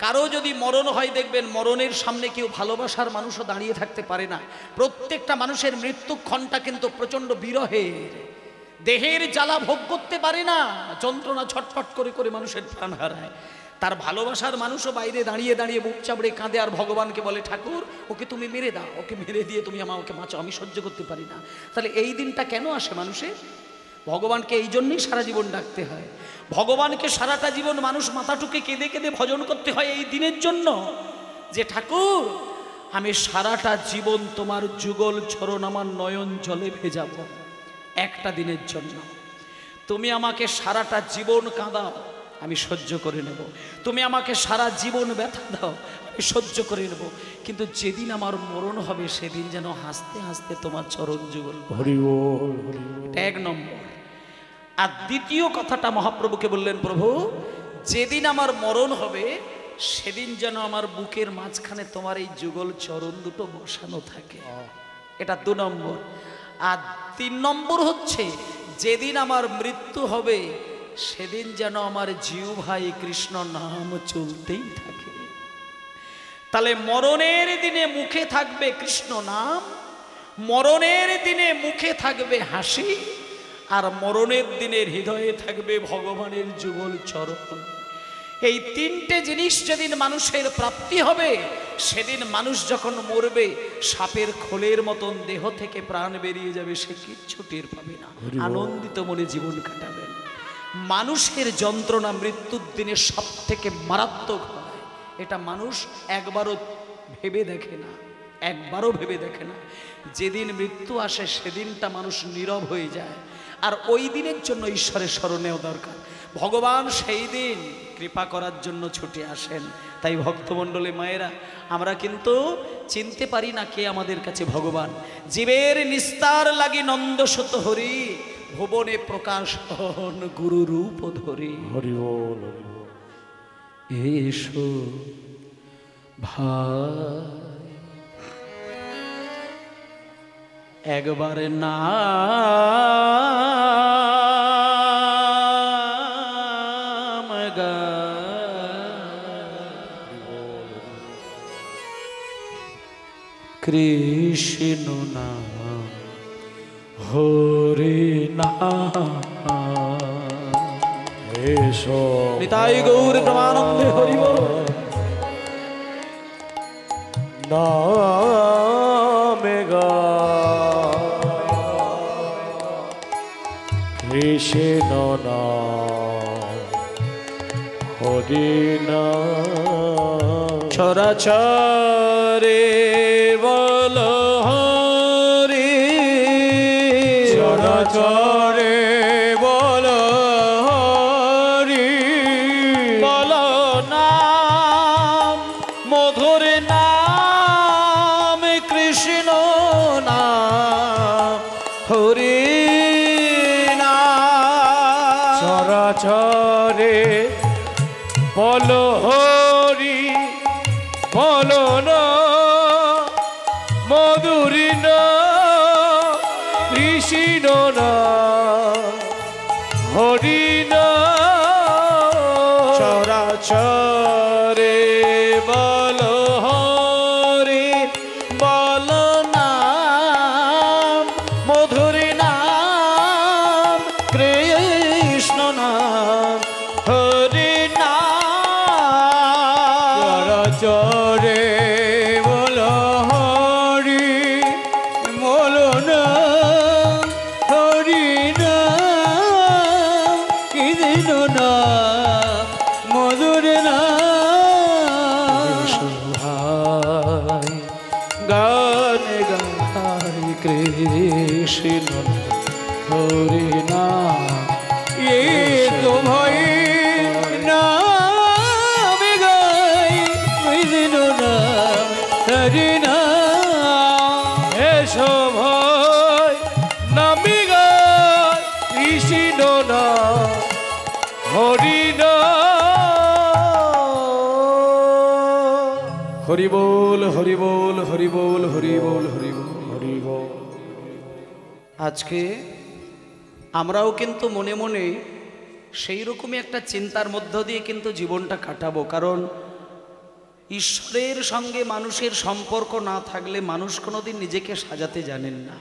কারো যদি মরণ হয় দেখবেন মরণের সামনে কেউ ভালোবাসার মানুষও দাঁড়িয়ে থাকতে পারে না। প্রত্যেকটা মানুষের মৃত্যুক্ষণটা কিন্তু প্রচণ্ড বিরহের, দেহের জ্বালা ভোগ করতে পারে না, যন্ত্রণা ছটফট করে করে মানুষের প্রাণ হারায়। তার ভালোবাসার মানুষও বাইরে দাঁড়িয়ে দাঁড়িয়ে বুক চাপড়ে কাঁদে আর ভগবানকে বলে, ঠাকুর ওকে তুমি মেরে দাও, ওকে মেরে দিয়ে তুমি আমাকে বাঁচাও, আমি সহ্য করতে পারি না। তাহলে এই দিনটা কেন আসে মানুষের? ভগবানকে এই জন্যই সারা জীবন ডাকতে হয়। ভগবানকে সারাটা জীবন মানুষ মাথাটুকে কেঁদে কেঁদে ভজন করতে হয় এই দিনের জন্য, যে ঠাকুর আমি সারাটা জীবন তোমার যুগল চরণ আমার নয়ন জলে ভেজাবো একটা দিনের জন্য। তুমি আমাকে সারাটা জীবন কাঁদাও, আমি সহ্য করে নেব। তুমি আমাকে সারা জীবন ব্যথা দাও, আমি সহ্য করে নেব। কিন্তু যেদিন আমার মরণ হবে সেদিন যেন হাসতে হাসতে তোমার চরণ যুগল। হরি বল, হরি বল। এটা এক নম্বর। আর দ্বিতীয় কথাটা মহাপ্রভুকে বললেন, প্রভু যেদিন আমার মরণ হবে সেদিন যেন আমার বুকের মাঝখানে তোমার এই যুগল চরণ দুটো বসানো থাকে। এটা 2 নম্বর। আর 3 নম্বর হচ্ছে যেদিন আমার মৃত্যু হবে সেদিন যেন আমার জিহ্বায় কৃষ্ণ নাম চলতেই থাকে। তাহলে মরণের দিনে মুখে থাকবে কৃষ্ণ নাম, মরণের দিনে মুখে থাকবে হাসি, আর মরণের দিনে হৃদয়ে থাকবে ভগবানের যুগল চরণ। এই 3টে জিনিস যেদিন মানুষের প্রাপ্তি হবে সেদিন মানুষ যখন মরবে সাপের খোলের মতন দেহ থেকে প্রাণ বেরিয়ে যাবে, সে কিচ্ছু টের পাবে না, আনন্দিত মনে জীবন কাটাবেন। মানুষের যন্ত্রণা মৃত্যুর দিনে সব থেকে মারাত্মক হয়, এটা মানুষ একবারও ভেবে দেখে না, একবারও ভেবে দেখে না। যেদিন মৃত্যু আসে সেদিনটা মানুষ নীরব হয়ে যায়, আর ওই দিনের জন্য ঈশ্বরের স্মরণেও দরকার। ভগবান সেই দিন কৃপা করার জন্য ছুটে আসেন। তাই ভক্তমণ্ডলী মায়েরা, আমরা কিন্তু চিনতে পারি না কে আমাদের কাছে ভগবান। জীবের নিস্তার লাগি নন্দসুত হরি, ভুবনে প্রকাশ হন গুরু রূপ ধরি। হরি বল, হরি বল। এসো ভাই একবার না কৃষ্ণ নাম হরি নাম। এসো নিতাই গৌর প্রেমানন্দে হরি বল। নামে গা কৃষ্ণ নাম হরি নাম। চরাচরে বল হরি, চরাচরে বল হরি, বল নাম মধুর নাম কৃষ্ণ নাম হরি নাম। চরাচরে বল হরি, বল না মধুরী না কৃষ্ণ না হরি না। চরাচরে বল হরি, বল নাম মধুর নাম কৃষ্ণ নাম হরি নাম। চরাচরে বল হরি, বল না হরি না কৃষ্ণ না মধুর না। ভাই গান গাই কৃষ্ণ হরি নাম। এই তো ভয় নাম গাই কৃষ্ণ নাম হরি নাম। এসো ভয় নামি গাই কৃষ্ণ নাম হরি নাম। হরি বল, হরি বল, হরি বল, হরি বল, হরি বল, হরি বল। আজকে আমরাও কিন্তু মনে মনে সেই রকমই একটা চিন্তার মধ্য দিয়ে কিন্তু জীবনটা কাটাবো। কারণ ঈশ্বরের সঙ্গে মানুষের সম্পর্ক না থাকলে মানুষ কোনোদিন নিজেকে সাজাতে জানেন না।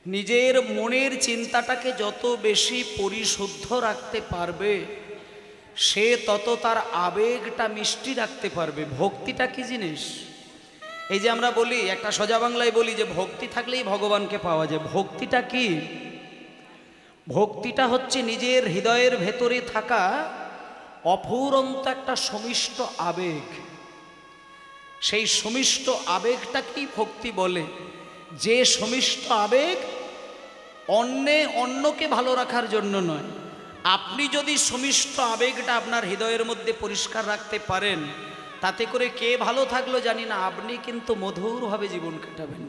নিজের মনের চিন্তাটাকে যত বেশি পরিশুদ্ধ রাখতে পারবে সে তত তার আবেগটা মিষ্টি রাখতে পারবে। ভক্তিটা কি জিনিস? এই যে আমরা বলি, একটা সোজা বাংলায় বলি যে ভক্তি থাকলেই ভগবানকে পাওয়া যায়। ভক্তিটা কি? ভক্তিটা হচ্ছে নিজের হৃদয়ের ভেতরে থাকা অফুরন্ত একটা সমিষ্ট আবেগ। সেই সমিষ্ট আবেগটাকেই ভক্তি বলে, যে সমিষ্ট আবেগ অন্যকে ভালো রাখার জন্য নয়। আপনি যদি সমিষ্ট আবেগটা আপনার হৃদয়ের মধ্যে পরিষ্কার রাখতে পারেন, তাতে করে কে ভালো থাকলো জানি না, আপনি কিন্তু মধুরভাবে জীবন কাটাবেন।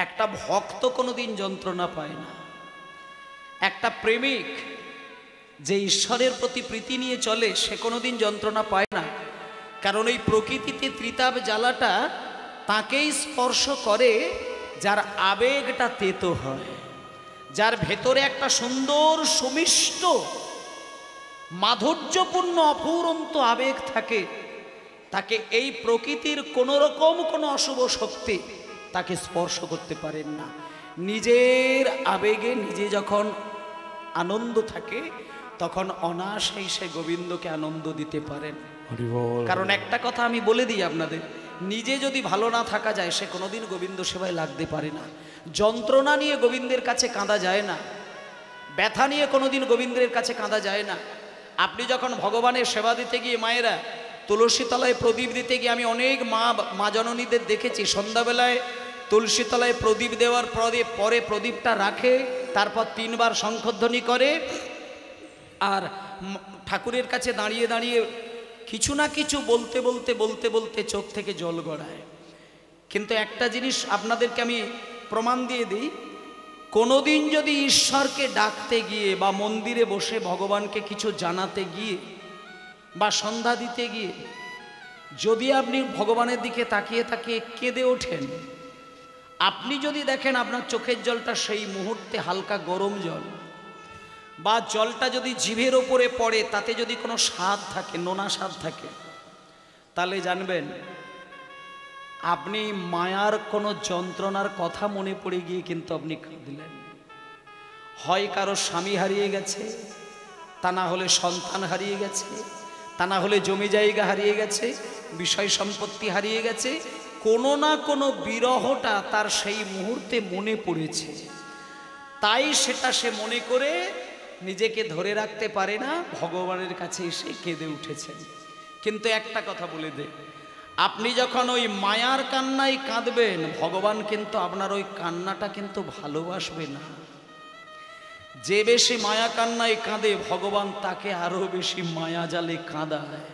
একটা ভক্ত কোনোদিন যন্ত্রণা পায় না। একটা প্রেমিক যে ঈশ্বরের প্রতি প্রীতি নিয়ে চলে, সে কোনোদিন যন্ত্রণা পায় না। কারণ এই প্রকৃতিতে ত্রিতাপ জ্বালাটা তাকেই স্পর্শ করে যার আবেগটা তেতো হয়, যার ভেতরে একটা সুন্দর সমিষ্ট মাধুর্যপূর্ণ অফুরন্ত আবেগ থাকে। তাকে এই প্রকৃতির কোনো রকম কোনো অশুভ শক্তি তাকে স্পর্শ করতে পারেন না। নিজের আবেগে নিজে যখন আনন্দ থাকে, তখন অনায়াসেই সে গোবিন্দকে আনন্দ দিতে পারেন। কারণ একটা কথা আমি বলে দিই আপনাদের, নিজে যদি ভালো না থাকা যায়, সে কোনোদিন গোবিন্দ সেবায় লাগতে পারে না। যন্ত্রণা নিয়ে গোবিন্দের কাছে কাঁদা যায় না, ব্যথা নিয়ে কোনোদিন গোবিন্দের কাছে কাঁদা যায় না। আপনি যখন ভগবানের সেবা দিতে গিয়ে, মায়েরা তুলসী তলায় প্রদীপ দিতে গিয়ে আমি অনেক মা জননীদের দেখেছি, সন্ধ্যাবেলায় তুলসী তলায় প্রদীপ দেওয়ার পরে প্রদীপটা রাখে, তারপর 3 বার শঙ্খধ্বনি করে, আর ঠাকুরের কাছে দাঁড়িয়ে দাঁড়িয়ে কিছু না কিছু বলতে বলতে বলতে বলতে চোখ থেকে জল গড়ায়। কিন্তু একটা জিনিস আপনাদেরকে আমি প্রমাণ দিয়ে দিই, কোনোদিন যদি ঈশ্বরকে ডাকতে গিয়ে বা মন্দিরে বসে ভগবানকে কিছু জানাতে গিয়ে বা সন্ধ্যা দিতে গিয়ে যদি আপনি ভগবানের দিকে তাকিয়ে তাকিয়ে কেঁদে ওঠেন, আপনি যদি দেখেন আপনার চোখের জলটা সেই মুহূর্তে হালকা গরম জল, বা জলটা যদি জিভের ওপরে পড়ে তাতে যদি কোনো স্বাদ থাকে, নোনা স্বাদ থাকে, তাহলে জানবেন আপনি মায়ার কোনো যন্ত্রণার কথা মনে পড়ে গিয়ে কিন্তু আপনি কাঁদলেন। হয় কারো স্বামী হারিয়ে গেছে, তা না হলে সন্তান হারিয়ে গেছে, তা না হলে জমি জায়গা হারিয়ে গেছে, বিষয় সম্পত্তি হারিয়ে গেছে, কোনো না কোনো বিরহটা তার সেই মুহূর্তে মনে পড়েছে। তাই সেটা সে মনে করে নিজেকে ধরে রাখতে পারে না, ভগবানের কাছে এসে কেঁদে উঠেছেন। কিন্তু একটা কথা বলে দে, আপনি যখন ওই মায়ার কান্নায় কাঁদবেন, ভগবান কিন্তু আপনার ওই কান্নাটা কিন্তু ভালোবাসবে না। যে বেশি মায়া কান্নায় কাঁদে, ভগবান তাকে আরো বেশি মায়া জালে কাঁদায়।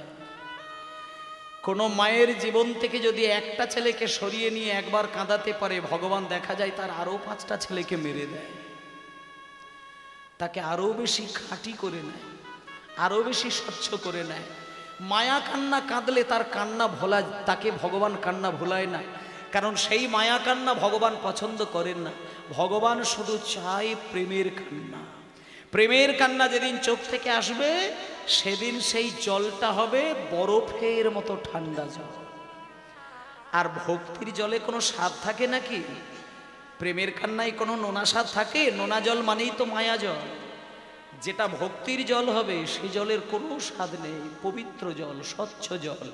কোনো মায়ের জীবন থেকে যদি একটা ছেলেকে সরিয়ে নিয়ে একবার কাঁদাতে পারে, ভগবান দেখা যায় তার আরো 5টা ছেলেকে মেরে দেয়, তাকে আরো বেশি খাঁটি করে নেয়, আরো বেশি স্বচ্ছ করে নেয়। মায়া কান্না কাঁদলে তার কান্না ভোলা, তাকে ভগবান কান্না ভোলায় না, কারণ সেই মায়া কান্না ভগবান পছন্দ করেন না। ভগবান শুধু চায় প্রেমের কান্না। প্রেমের কান্না যেদিন চোখ থেকে আসবে, সেদিন সেই জলটা হবে বরফের মতো ঠান্ডা জল। আর ভক্তির জলে কোনো স্বাদ থাকে নাকি? প্রেমের কান্নায় কোনো নোনা স্বাদ থাকে? নোনা জল মানেই তো মায়া জল। যেটা ভক্তির জল হবে, সেই জলের কোনো স্বাদ নেই। পবিত্র জল, স্বচ্ছ জল,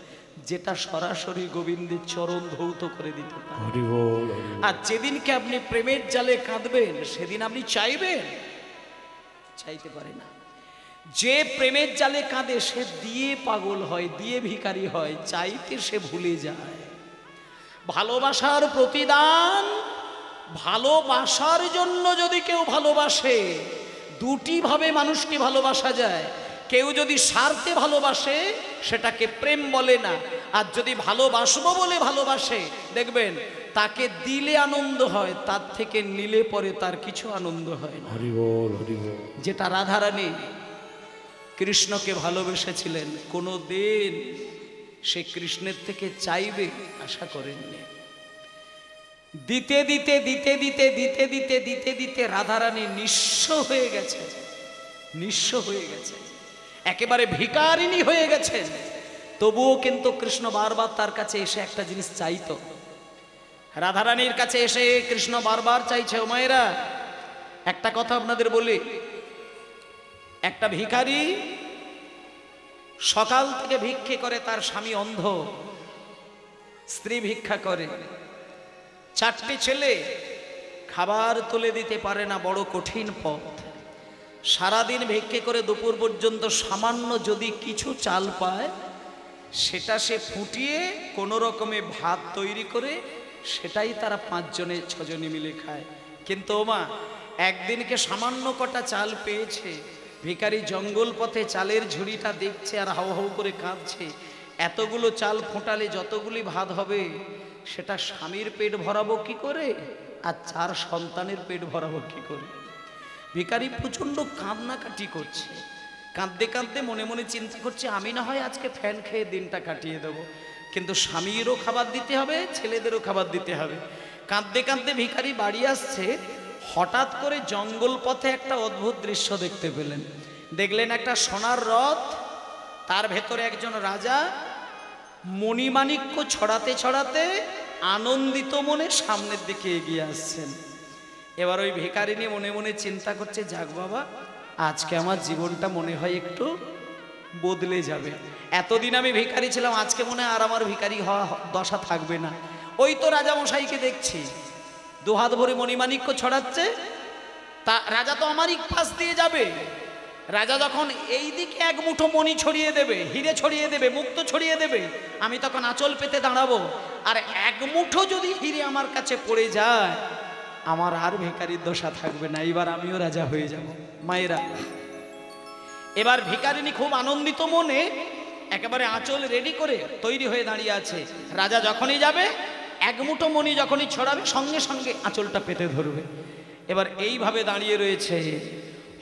যেটা সরাসরি গোবিন্দের চরণ ধৌত করে দিতে পারে। আর যেদিনকে আপনি প্রেমের জালে কাঁদবেন, সেদিন আপনি চাইবেন? চাইতে পারে না। যে প্রেমের জালে কাঁদে, সে দিয়ে পাগল হয়, দিয়ে ভিখারি হয়, চাইতে সে ভুলে যায়। ভালোবাসার প্রতিদান, ভালোবাসার জন্য যদি কেউ ভালোবাসে, 2টি ভাবে মানুষকে ভালোবাসা যায়। কেউ যদি স্বার্থে ভালোবাসে, সেটাকে প্রেম বলে না। আর যদি ভালোবাসবো বলে ভালোবাসে, দেখবেন তাকে দিলে আনন্দ হয়, তার থেকে নিলে পরে তার কিছু আনন্দ হয় না। যেটা রাধারানী কৃষ্ণকে ভালোবেসেছিলেন, কোনো দিন সে কৃষ্ণের থেকে চাইবে আশা করেননি। দিতে দিতে দিতে দিতে দিতে দিতে দিতে দিতে রাধারানী নিঃস্ব হয়ে গেছে, নিঃস্ব হয়ে গেছে, একেবারে ভিখারিণী হয়ে গেছেন। তবুও কিন্তু কৃষ্ণ বারবার তার কাছে এসে একটা জিনিস চাইতো। রাধারানীর কাছে এসে কৃষ্ণ বারবার চাইছে, ও মায়েরা একটা কথা আপনাদের বলি, একটা ভিখারি সকাল থেকে ভিক্ষে করে, তার স্বামী অন্ধ, স্ত্রী ভিক্ষা করে, 4টে ছেলে, খাবার তুলে দিতে পারে না, বড় কঠিন পথ। সারাদিন ভিক্ষে করে দুপুর পর্যন্ত সামান্য যদি কিছু চাল পায়, সেটা সে ফুটিয়ে কোনো রকমে ভাত তৈরি করে সেটাই তারা 5 জনে 6 জনে মিলে খায়। কিন্তু ওমা একদিনকে সামান্য কটা চাল পেয়েছে, ভিখারি জঙ্গল পথে চালের ঝুড়িটা দেখছে আর হাউ হাউ করে কাঁদছে। এতগুলো চাল ফোটালে যতগুলি ভাত হবে সেটা স্বামীর পেট ভরাবো কি করে, আর 4 সন্তানের পেট ভরাবো কি করে। ভিখারি প্রচণ্ড কান্নাকাটি করছে, কাঁদতে কাঁদতে মনে মনে চিন্তা করছে আমি না হয় আজকে ফ্যান খেয়ে দিনটা কাটিয়ে দেবো, কিন্তু স্বামীরও খাবার দিতে হবে, ছেলেদেরও খাবার দিতে হবে। কাঁদতে কাঁদতে ভিখারি বাড়ি আসছে, হঠাৎ করে জঙ্গল পথে একটা অদ্ভুত দৃশ্য দেখতে পেলেন। দেখলেন একটা সোনার রথ, তার ভেতরে একজন রাজা মণিমাণিক্য ছড়াতে ছড়াতে আনন্দিত মনে সামনের দিকে এগিয়ে আসছেন। এবার ওই ভিখারিনী মনে মনে চিন্তা করছে যাক বাবা, আজকে আমার জীবনটা মনে হয় একটু বদলে যাবে। এতদিন আমি ভিখারি ছিলাম, আজকে মনে হয় আর আমার ভিখারি হওয়া দশা থাকবে না। ওই তো রাজা মশাইকে দেখছি দুহাত ভরে মণিমাণিক্য ছড়াচ্ছে, তা রাজা তো আমারই পাশ দিয়ে যাবে। রাজা যখন এই দিকে এক মুঠো মণি ছড়িয়ে দেবে, হিরে ছড়িয়ে দেবে, মুক্ত ছড়িয়ে দেবে, আমি তখন আঁচল পেতে দাঁড়াবো। আর এক মুঠো যদি হিরে আমার কাছে পড়ে যায়, আমার আর ভিখারির দশা থাকবে না, এবার আমিও রাজা হয়ে যাব। মায়েরা, এবার ভিখারিনী খুব আনন্দিত মনে একেবারে আঁচল রেডি করে তৈরি হয়ে দাঁড়িয়ে আছে। রাজা যখনই যাবে, এক মুঠো মণি যখনই ছড়াবে, সঙ্গে সঙ্গে আঁচলটা পেতে ধরবে। এবার এইভাবে দাঁড়িয়ে রয়েছে।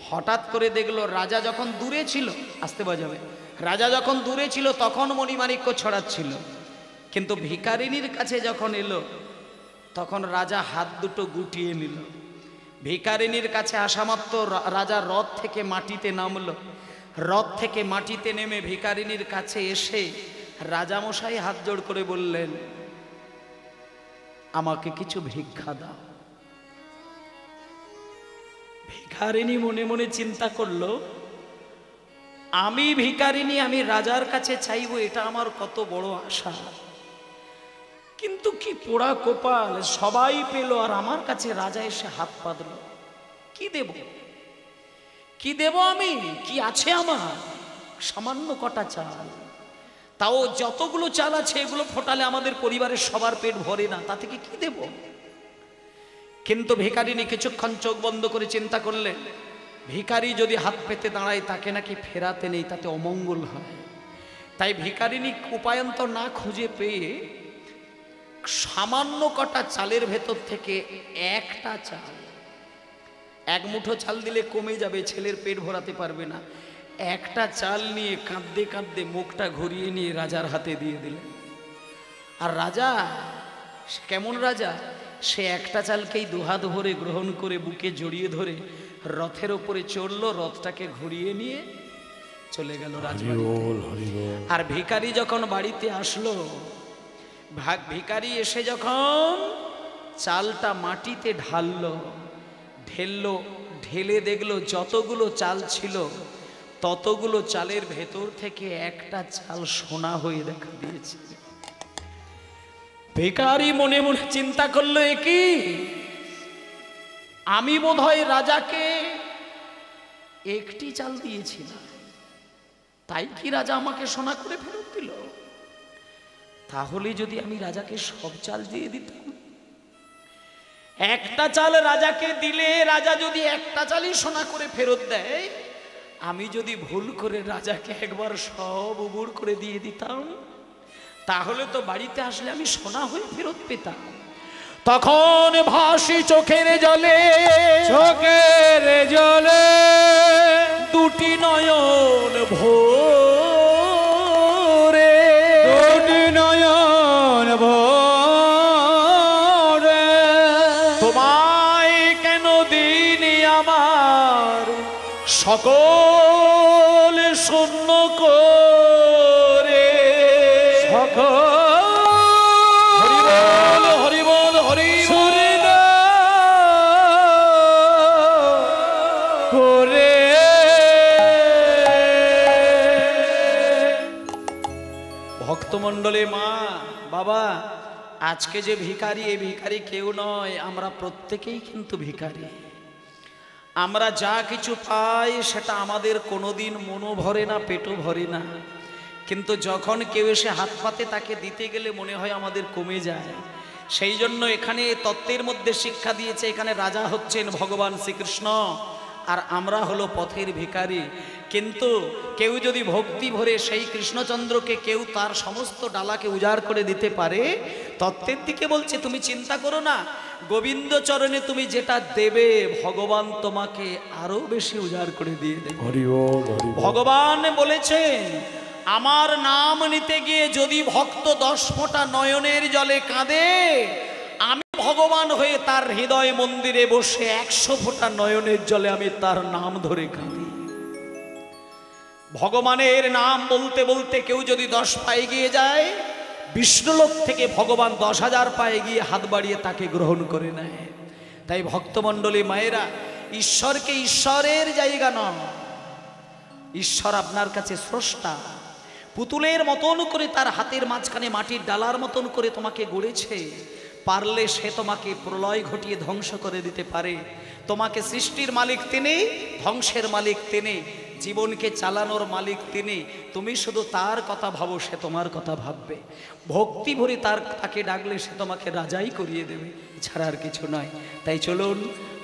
হঠাৎ করে দেখলো রাজা যখন দূরে ছিল, আসতে বাজাবে, রাজা যখন দূরে ছিল তখন মণিমাণিক্য ছড়াচ্ছিল, কিন্তু ভিখারিনীর কাছে যখন এলো তখন রাজা হাত দুটো গুটিয়ে নিল। ভিখারিনীর কাছে আসা মাত্র রাজা রথ থেকে মাটিতে নামলো। রথ থেকে মাটিতে নেমে ভিখারিনীর কাছে এসে রাজামশাই হাত জোড় করে বললেন, আমাকে কিছু ভিক্ষা দাও। ভিখারিনী মনে মনে চিন্তা করলো, আমি ভিখারিনী, আমি রাজার কাছে চাইবো, এটা আমার কত বড় আশা, কিন্তু কি পোড়া কপাল, সবাই পেল আর আমার কাছে রাজা এসে হাত পাতল। কি দেব, কি দেব আমি, কি আছে আমার? সামান্য কটা চাল, তাও যতগুলো চাল আছে এগুলো ফোটালে আমাদের পরিবারের সবার পেট ভরে না, তা থেকে কি দেব? কিন্তু ভিখারিনী কিছুক্ষণ চোখ বন্ধ করে চিন্তা করলেন, ভিখারি যদি হাত পেতে দাঁড়ায় তাকে নাকি ফেরাতে নেই, তাতে অমঙ্গল হয়। তাই ভিখারিনী উপায়ন্তর না খুঁজে পেয়ে সামান্য কটা চালের ভেতর থেকে একটা চাল, এক মুঠো চাল দিলে কমে যাবে, ছেলের পেট ভরাতে পারবে না, একটা চাল নিয়ে কাঁদতে কাঁদতে মুখটা ঘুরিয়ে নিয়ে রাজার হাতে দিয়ে দিলেন। আর রাজা কেমন রাজা, সে একটা চালকেই দুহাত ভরে গ্রহণ করে বুকে জড়িয়ে ধরে রথের ওপরে চড়লো, রথটাকে ঘুরিয়ে নিয়ে চলে গেল রাজবাড়িতে। আর ভিখারি যখন বাড়িতে আসলো, ভিখারি এসে যখন চালটা মাটিতে ঢাললো, ঢেলে দেখলো যতগুলো চাল ছিল ততগুলো চালের ভেতর থেকে একটা চাল সোনা হয়ে দেখা দিয়েছে। ভিখারি মনে মনে চিন্তা করলো, এ কি, আমি বোধহয় রাজাকে একটি চাল দিয়েছিলাম, তাই কি রাজা আমাকে সোনা করে ফেরত দিল? তাহলে যদি আমি রাজাকে সব চাল দিয়ে দিতাম, একটা চাল রাজাকে দিলে রাজা যদি একটা চালই সোনা করে ফেরত দেয়, আমি যদি ভুল করে রাজাকে একবার সব উবুড় করে দিয়ে দিতাম, তাহলে তো বাড়িতে আসলে আমি সোনা হয়ে ফেরত পেতাম। তখন ভাসি চোখের জলে, চোখের জলে দুটি নয়ন ভরে, দুটি নয়ন ভরে, তোমায় কেন দিনি আমার সকল শূন্য করে, হরি বল হরি বল হরি বল করে। ভক্তমণ্ডলী, মা বাবা, আজকে যে ভিখারি, এই ভিখারি কেউ নয়, আমরা প্রত্যেকেই কিন্তু ভিখারি। আমরা যা কিছু পাই সেটা আমাদের কোনোদিন মনও ভরে না, পেটও ভরে না, কিন্তু যখন কেউ এসে হাত পাতে তাকে দিতে গেলে মনে হয় আমাদের কমে যায়। সেই জন্য এখানে তত্ত্বের মধ্যে শিক্ষা দিয়েছে, এখানে রাজা হচ্ছেন ভগবান শ্রীকৃষ্ণ আর আমরা হলো পথের ভিখারি। কিন্তু কেউ যদি ভক্তি ভরে সেই কৃষ্ণচন্দ্রকে কেউ তার সমস্ত ডালাকে উজাড় করে দিতে পারে, তত্ত্বের দিকে বলছে তুমি চিন্তা করো না, গোবিন্দ চরণে তুমি যেটা দেবে ভগবান তোমাকে আরো বেশি উজাড় করে দিয়ে দেবে। হরি বল, হরি বল। ভগবান বলেছেন আমার নাম নিতে গিয়ে যদি ভক্ত 10 ফোঁটা নয়নের জলে কাঁদে, আমি ভগবান হয়ে তার হৃদয় মন্দিরে বসে 100 ফোঁটা নয়নের জলে আমি তার নাম ধরে কাঁদি। ভগবানের নাম বলতে বলতে কেউ যদি 10 পা এগিয়ে যায়, বিষ্ণুলোক থেকে ভগবান 10,000 পা এগিয়ে হাত বাড়িয়ে তাকে গ্রহণ করে নেয়। তাই ভক্তমণ্ডলী মায়েরা, ঈশ্বরকে ঈশ্বরের জায়গা নয়, ঈশ্বর আপনার কাছে স্রষ্টা। পুতুলের মতন করে তার হাতের মাঝখানে মাটির ডালার মতন করে তোমাকে গড়েছে, পারলে সে তোমাকে প্রলয় ঘটিয়ে ধ্বংস করে দিতে পারে। তোমাকে সৃষ্টির মালিক তিনি, ধ্বংসের মালিক তিনি, জীবনকে চালানোর মালিক তিনি। তুমি শুধু তার কথা ভাবো, সে তোমার কথা ভাববে। ভক্তি ভরে তাকে ডাকলে সে তোমাকে রাজাই করিয়ে দেবে, ছাড়া আর কিছু নয়। তাই চলুন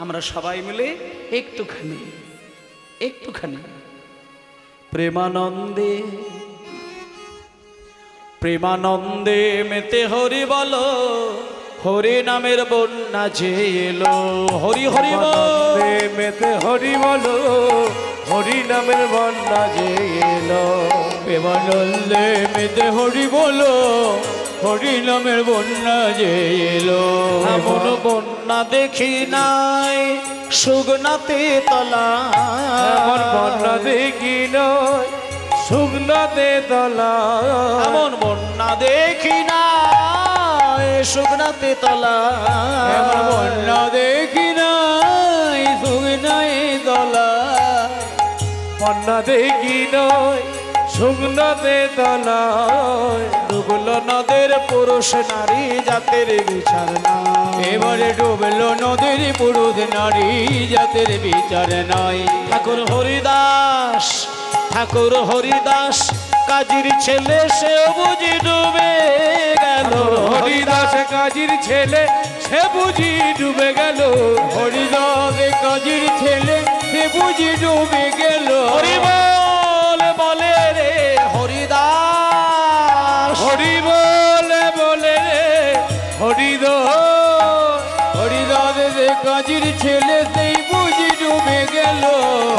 আমরা সবাই মিলে একটুখানি প্রেমানন্দে প্রেমানন্দে মেতে হরি বলো, হরি নামের বন্যা যে এলো। হরি হরি প্রেমানন্দে মেতে হরি বলো, হরি নামের বন্যা যে এলো। প্রেমানন্দে মেতে হরি বলো, হরি নামের বন্যা যে এলো। এমন বন্যা দেখি নাই সুগনাতে তলা, এমন বন্যা দেখি নয় শুকনাতে তলা। এমন বন্যা দেখি নাই সুগনাতে তলা, এমন বন্যা দেখি নাই শুকনায় তলা। বন্যা দেখি নয় শুকনাতে তলা। ডুবলো নদের পুরুষ নারী জাতের বিচার নাই। এবারে ডুবলো নদীর পুরুষ নারী জাতের বিচার নাই। ঠাকুর হরিদাস, ঠাকুর হরিদাস কাজীর ছেলে, সে বুঝি ডুবে গেল। হরিদাস কাজীর ছেলে, সে বুঝি ডুবে গেল। হরিদাস কাজীর ছেলে, সে বুঝি ডুবে গেল। হরি বল বলে রে হরিদাস, হরি বলে বলে রে হরিদাস। হরিদাস কাজীর ছেলে, সেই বুঝি ডুবে গেল।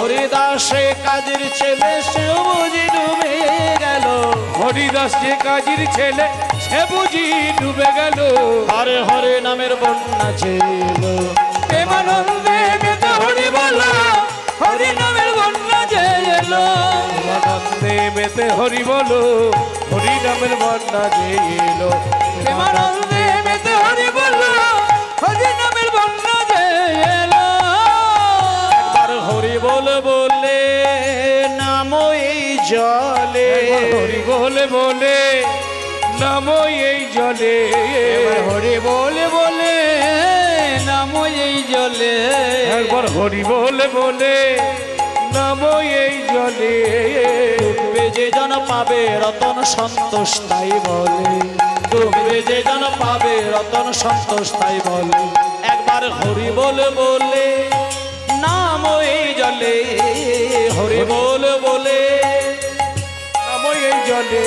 হরিদাসে কাজীর ছেলে, সে বুঝি ডুবে গেল। হরিদাস যে কাজীর ছেলে, সে বুঝি ডুবে গেল। হরে হরে নামের বন্যা ছিল। প্রেমানন্দে মেতে হরি বলো, হরি নামের বন্যা যে এলো। প্রেমানন্দে মেতে হরি বলো, হরি নামের বন্যা যে এলো। প্রেমানন্দে মেতে হরি বলো, হরি নামের বন্যা যে এলো। একবার হরি বল বলে নামো এই জলে, হরি বলে বলে নামো এই জলে। হরি বলে বলে নামো এই জলে। একবার হরি বলে বলে নামো এই জলে। ডুববে যে জন পাবে রতন সন্তোষ তাই বলে, ডুববে যে জন পাবে রতন সন্তোষ তাই বলে। একবার হরি বল বলে নামো এই জলে, হরি বল বলে নামো এই জলে।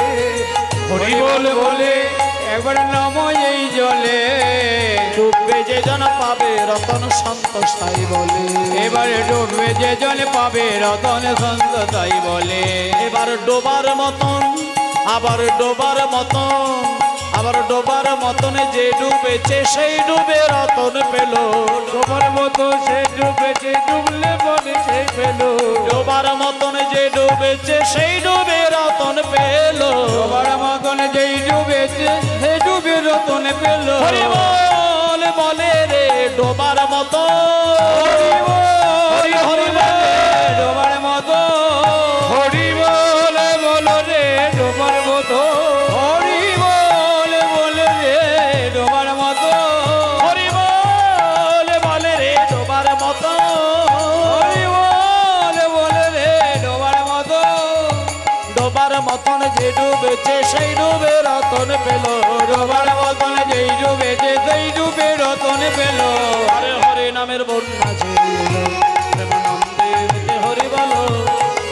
হরি বলে বলে একবার নামো এই জলে। ডুববে যে জন পাবে রতন সন্তোষ তাই বলে। এবারে ডুববে যে জলে পাবে রতন সন্ত তাই বলে। এবার ডোবার মতন, আবার ডোবার মতন, আবার ডোবার মতন যে ডুবেছে সেই ডুবে রতন পেল। ডোবার মতো সে ডুবেছে, ডুবলে বলে সে পেল। ডোবার মতন যে ডুবেছে সেই ডুবে রতন পেল। ডোবার মতন যেই ডুবেছে, সে ডুবে রতন পেল। হরি বল বলে রে ডোবার মতো, হরি হরি বলে ডোবার মতো। হরি বলে বলো রে ডোবার মতো। হরি বলে বলে রে ডোবার মতো। হরি বল বলে রে ডোবার মতো। হরি বলে বলে রে ডোবার মতো। ডোবার মতন যে ডুবেছে সেই ডুবে রতন পেল, ডোবার মতন যেই ডুবেছে সেই ডুবে রতন পেল। হরে হরে নামের বন্যা যে এলো, প্রেমানন্দে মেতে হরি বলো,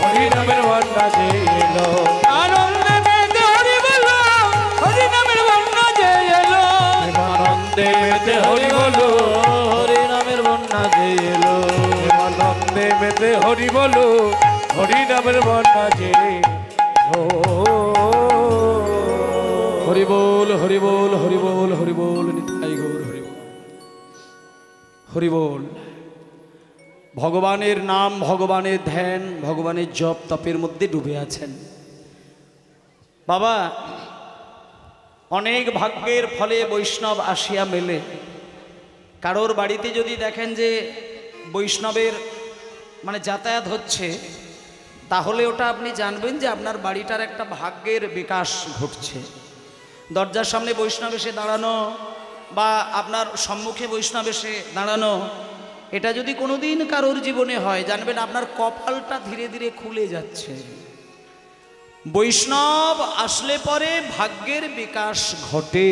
হরি নামের বন্যা যে এলো, আনন্দে মেতে হরি বলো, হরি নামের বন্যা যে এলো, আনন্দে মেতে হরি বলো, হরি নামের বন্যা যে এলো, আনন্দে মেতে হরি বলো, হরি নামের বন্যা যে এলো। হরি বল হরি বল হরি বল হরি বল, নিতাই গৌর হরি বল, হরি বল। ভগবানের নাম, ভগবানের ধ্যান, ভগবানের জপ তপের মধ্যে ডুবে আছেন বাবা। অনেক ভাগ্যের ফলে বৈষ্ণব আসিয়া মেলে। কারোর বাড়িতে যদি দেখেন যে বৈষ্ণবের মানে যাতায়াত হচ্ছে, তাহলে ওটা আপনি জানবেন যে আপনার বাড়িটার একটা ভাগ্যের বিকাশ ঘটছে। দরজার সামনে বৈষ্ণব এসে দাঁড়ানো বা আপনার সম্মুখে বৈষ্ণব এসে দাঁড়ানো, এটা যদি কোনোদিন কারোর জীবনে হয়, জানবেন আপনার কপালটা ধীরে ধীরে খুলে যাচ্ছে। বৈষ্ণব আসলে পরে ভাগ্যের বিকাশ ঘটে।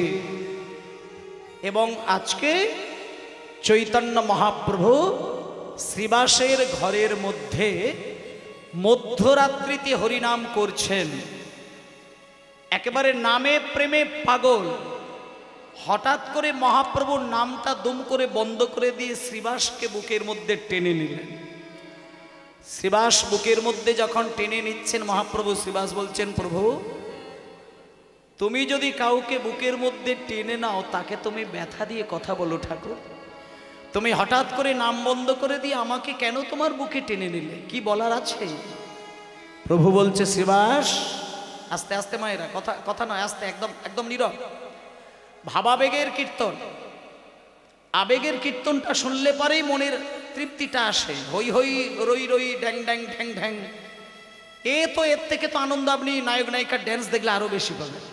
এবং আজকে চৈতন্য মহাপ্রভু শ্রীবাসের ঘরের মধ্যে মধ্যরাত্রিতে হরিনাম করছেন। একেবারে নামে প্রেমে পাগল। হঠাৎ করে মহাপ্রভুর নামটা দুম করে বন্ধ করে দিয়ে শ্রীবাসকে বুকের মধ্যে টেনে নিলেন। শ্রীবাস বুকের মধ্যে যখন টেনে নিচ্ছেন মহাপ্রভু, শ্রীবাস বলছেন, প্রভু তুমি যদি কাউকে বুকের মধ্যে টেনে নাও, তাকে তুমি ব্যথা দিয়ে কথা বলো ঠাকুর। তুমি হঠাৎ করে নাম বন্ধ করে দিয়ে আমাকে কেন তোমার বুকে টেনে নিলে, কি বলার আছে? প্রভু বলছে, শ্রীবাস আস্তে আস্তে, মায়েরা কথা কথা নয়, আস্তে, একদম একদম নীরব। ভাবাবেগের কীর্তন, আবেগের কীর্তনটা শুনলে পরেই মনের তৃপ্তিটা আসে। হই হই রই রই ড্যাং ড্যাং ঢ্যাং ঢ্যাং, এর থেকে তো আনন্দ আপনি নায়ক নায়িকার ড্যান্স দেখলে আরো বেশি পাবেন।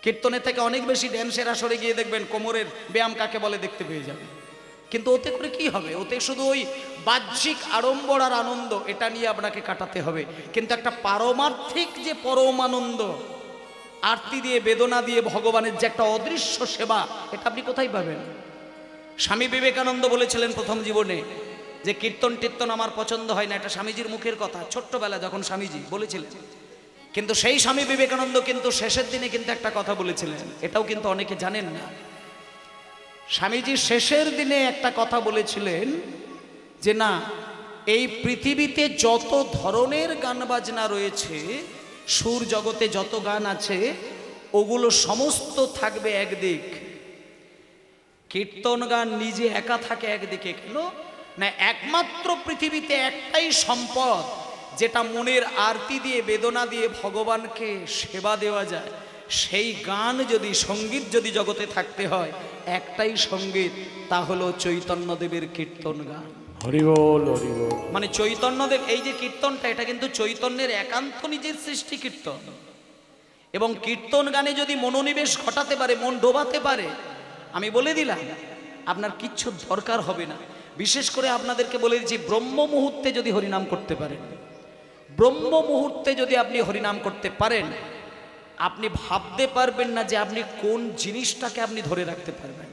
কীর্তনের থেকে অনেক বেশি ড্যান্সের আসরে গিয়ে দেখবেন কোমরের ব্যায়াম কাকে বলে দেখতে পেয়ে যাবেন। কিন্তু ওতে করে কি হবে? ওতে শুধু ওই বাহ্যিক আড়ম্বর আর আনন্দ, এটা নিয়ে আপনাকে কাটাতে হবে। কিন্তু একটা পারমার্থিক যে পরম আনন্দ, আরতি দিয়ে বেদনা দিয়ে ভগবানের যে একটা অদৃশ্য সেবা, এটা আপনি কোথায় পাবেন? স্বামী বিবেকানন্দ বলেছিলেন প্রথম জীবনে যে কীর্তন টির্তন আমার পছন্দ হয় না, এটা স্বামীজির মুখের কথা, ছোট্টবেলা যখন স্বামীজি বলেছিলেন। কিন্তু সেই স্বামী বিবেকানন্দ কিন্তু শেষের দিনে কিন্তু একটা কথা বলেছিলেন, এটাও কিন্তু অনেকে জানেন না। স্বামীজি শেষের দিনে একটা কথা বলেছিলেন যে না, এই পৃথিবীতে যত ধরনের গান বাজনা রয়েছে, সুর জগতে যত গান আছে, ওগুলো সমস্ত থাকবে একদিক। কীর্তন গান নিজে একা থাকে একদিকে। কেন না, একমাত্র পৃথিবীতে একটাই সম্পদ যেটা মনের আরতি দিয়ে বেদনা দিয়ে ভগবানকে সেবা দেওয়া যায়। সেই গান যদি, সঙ্গীত যদি জগতে থাকতে হয়, একটাই সঙ্গীত, তা হলো চৈতন্যদেবের কীর্তন গান। হরি বল হরি বল। মানে চৈতন্যদেব, এই যে কীর্তনটা, এটা কিন্তু চৈতন্যের একান্ত নিজের সৃষ্টি কীর্তন। এবং কীর্তন গানে যদি মনোনিবেশ ঘটাতে পারে, মন ডোবাতে পারে, আমি বলে দিলাম আপনার কিচ্ছু দরকার হবে না। বিশেষ করে আপনাদেরকে বলে দিচ্ছি, ব্রহ্ম মুহূর্তে যদি হরিনাম করতে পারেন, ব্রহ্ম মুহূর্তে যদি আপনি হরিনাম করতে পারেন, আপনি ভাবতে পারবেন না যে আপনি কোন জিনিসটাকে আপনি ধরে রাখতে পারবেন।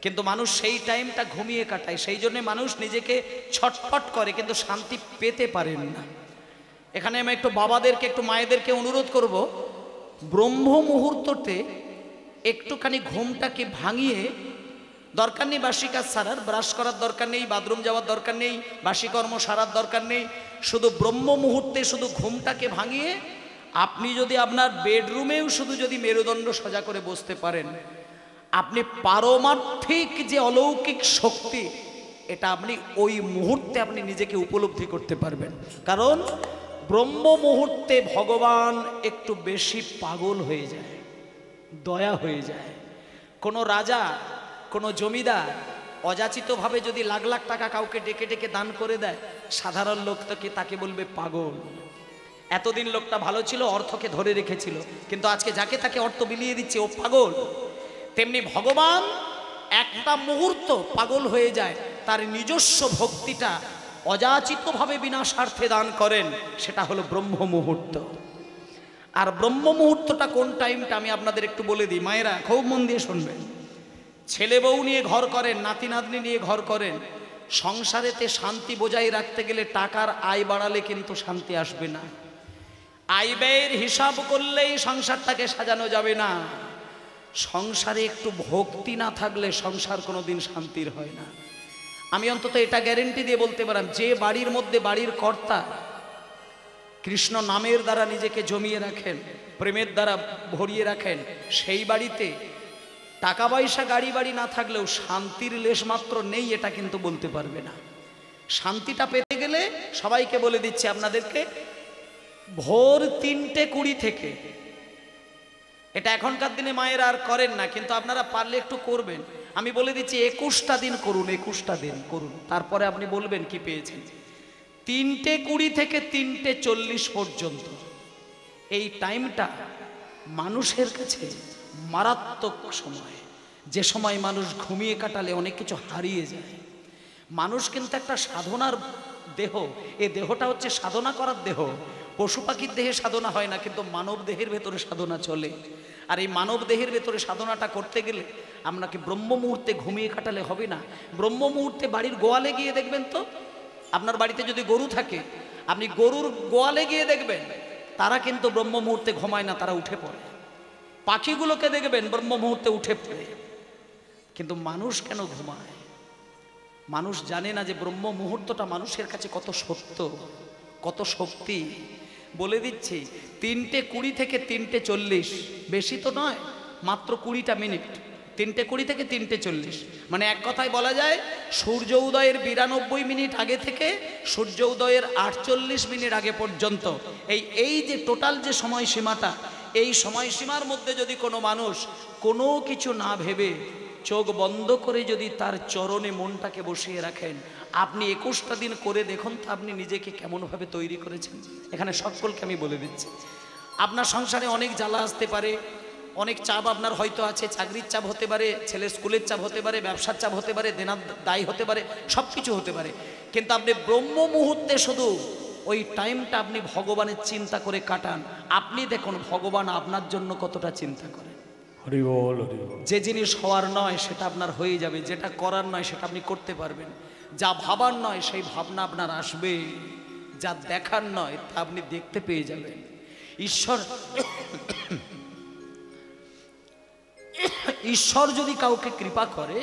কিন্তু মানুষ সেই টাইমটা ঘুমিয়ে কাটায়, সেই জন্য মানুষ নিজেকে ছটফট করে, কিন্তু শান্তি পেতে পারেন না। এখানে আমি একটু বাবাদেরকে, একটু মায়েদেরকে অনুরোধ করব, ব্রহ্ম মুহূর্ততে একটুখানি ঘুমটাকে ভাঙিয়ে, দরকার নেই বাসি কাজ সারার, ব্রাশ করার দরকার নেই, বাথরুম যাওয়ার দরকার নেই, বাসি কর্ম সারার দরকার নেই, শুধু ব্রহ্ম মুহূর্তে শুধু ঘুমটাকে ভাঙিয়ে আপনি যদি আপনার বেডরুমেও শুধু যদি মেরুদণ্ড সোজা করে বসতে পারেন, আপনি পারমার্থিক যে অলৌকিক শক্তি, এটা আপনি ওই মুহূর্তে আপনি নিজেকে উপলব্ধি করতে পারবেন। কারণ ব্রহ্ম মুহূর্তে ভগবান একটু বেশি পাগল হয়ে যায়, দয়া হয়ে যায়। কোনো রাজা, কোনো জমিদার অযাচিতভাবে যদি লাখ লাখ টাকা কাউকে ডেকে ডেকে দান করে দেয়, সাধারণ লোক তাকে বলবে পাগল। এতদিন লোকটা ভালো ছিল, অর্থকে ধরে রেখেছিল, কিন্তু আজকে যাকে তাকে অর্থ বিলিয়ে দিচ্ছে, ও পাগল। তেমনি ভগবান একটা মুহূর্ত পাগল হয়ে যায়, তার নিজস্ব ভক্তিটা অযাচিতভাবে বিনা স্বার্থে দান করেন, সেটা হলো ব্রহ্ম মুহূর্ত। আর ব্রহ্ম মুহূর্তটা কোন টাইমটা আমি আপনাদের একটু বলে দিই, মায়েরা খুব মন দিয়ে শুনবেন। ছেলে বউ নিয়ে ঘর করেন, নাতি নাতনি নিয়ে ঘর করেন, সংসারেতে শান্তি বজায় রাখতে গেলে টাকার আয় বাড়ালে কিন্তু শান্তি আসবে না। আয় ব্যয়ের হিসাব করলেই সংসারটাকে সাজানো যাবে না। সংসারে একটু ভক্তি না থাকলে সংসার কোনোদিন শান্তির হয় না। আমি অন্তত এটা গ্যারেন্টি দিয়ে বলতে পারলাম, যে বাড়ির মধ্যে বাড়ির কর্তা কৃষ্ণ নামের দ্বারা নিজেকে জমিয়ে রাখেন, প্রেমের দ্বারা ভরিয়ে রাখেন, সেই বাড়িতে টাকা পয়সা গাড়ি বাড়ি না থাকলেও শান্তির লেশ মাত্র নেই, এটা কিন্তু বলতে পারবে না। শান্তিটা পেতে গেলে সবাইকে বলে দিচ্ছে আপনাদেরকে, ভোর 3:20 থেকে, এটা এখনকার দিনে মায়েরা আর করেন না, কিন্তু আপনারা পারলে একটু করবেন। আমি বলে দিচ্ছি 21টা দিন করুন, 21টা দিন করুন, তারপরে আপনি বলবেন কি পেয়েছেন। 3:20 থেকে 3:40 পর্যন্ত এই টাইমটা মানুষের কাছে মারাত্মক সময়, যে সময় মানুষ ঘুমিয়ে কাটালে অনেক কিছু হারিয়ে যায়। মানুষ কিন্তু একটা সাধনার দেহ, এই দেহটা হচ্ছে সাধনা করার দেহ। পশু পাখির দেহে সাধনা হয় না, কিন্তু মানব দেহের ভেতরে সাধনা চলে। আর এই মানব দেহের ভেতরে সাধনাটা করতে গেলে আপনাকে ব্রহ্ম মুহূর্তে ঘুমিয়ে কাটালে হবে না। ব্রহ্ম মুহূর্তে বাড়ির গোয়ালে গিয়ে দেখবেন তো, আপনার বাড়িতে যদি গরু থাকে, আপনি গরুর গোয়ালে গিয়ে দেখবেন তারা কিন্তু ব্রহ্ম মুহূর্তে ঘুমায় না, তারা উঠে পড়ে। পাখিগুলোকে দেখবেন ব্রহ্ম মুহূর্তে উঠে পড়ে। কিন্তু মানুষ কেন ঘুমায়? মানুষ জানে না যে ব্রহ্ম মুহূর্তটা মানুষের কাছে কত সত্য, কত শক্তি। বলে দিচ্ছি, 3:20 থেকে 3:40, বেশি তো নয়, মাত্র 20টা মিনিট। 3:20 থেকে 3:40, মানে এক কথায় বলা যায় সূর্য উদয়ের 92 মিনিট আগে থেকে সূর্য উদয়ের 48 মিনিট আগে পর্যন্ত এই যে টোটাল যে সময়সীমাটা, এই সময়সীমার মধ্যে যদি কোনো মানুষ কোনো কিছু না ভেবে চোখ বন্ধ করে যদি তার চরণে মনটাকে বসিয়ে রাখেন, আপনি 21টা দিন করে দেখুন তো আপনি নিজেকে কেমনভাবে তৈরি করেছেন। এখানে সকলকে আমি বলে দিচ্ছি, আপনার সংসারে অনেক জ্বালা আসতে পারে, অনেক চাপ আপনার হয়তো আছে, চাকরির চাপ হতে পারে, ছেলের স্কুলের চাপ হতে পারে, ব্যবসার চাপ হতে পারে, দেনার দায় হতে পারে, সব কিছু হতে পারে। কিন্তু আপনি ব্রহ্ম মুহূর্তে শুধু ওই টাইমটা আপনি ভগবানের চিন্তা করে কাটান, আপনি দেখুন ভগবান আপনার জন্য কতটা চিন্তা করেন। হরি বল, হরি বল। যে জিনিস হওয়ার নয় সেটা আপনার হয়ে যাবে, যেটা করার নয় সেটা আপনি করতে পারবেন, যা ভাবার নয় সেই ভাবনা আপনার আসবে, যা দেখার নয় তা আপনি দেখতে পেয়ে যাবেন। ঈশ্বর যদি কাউকে কৃপা করে,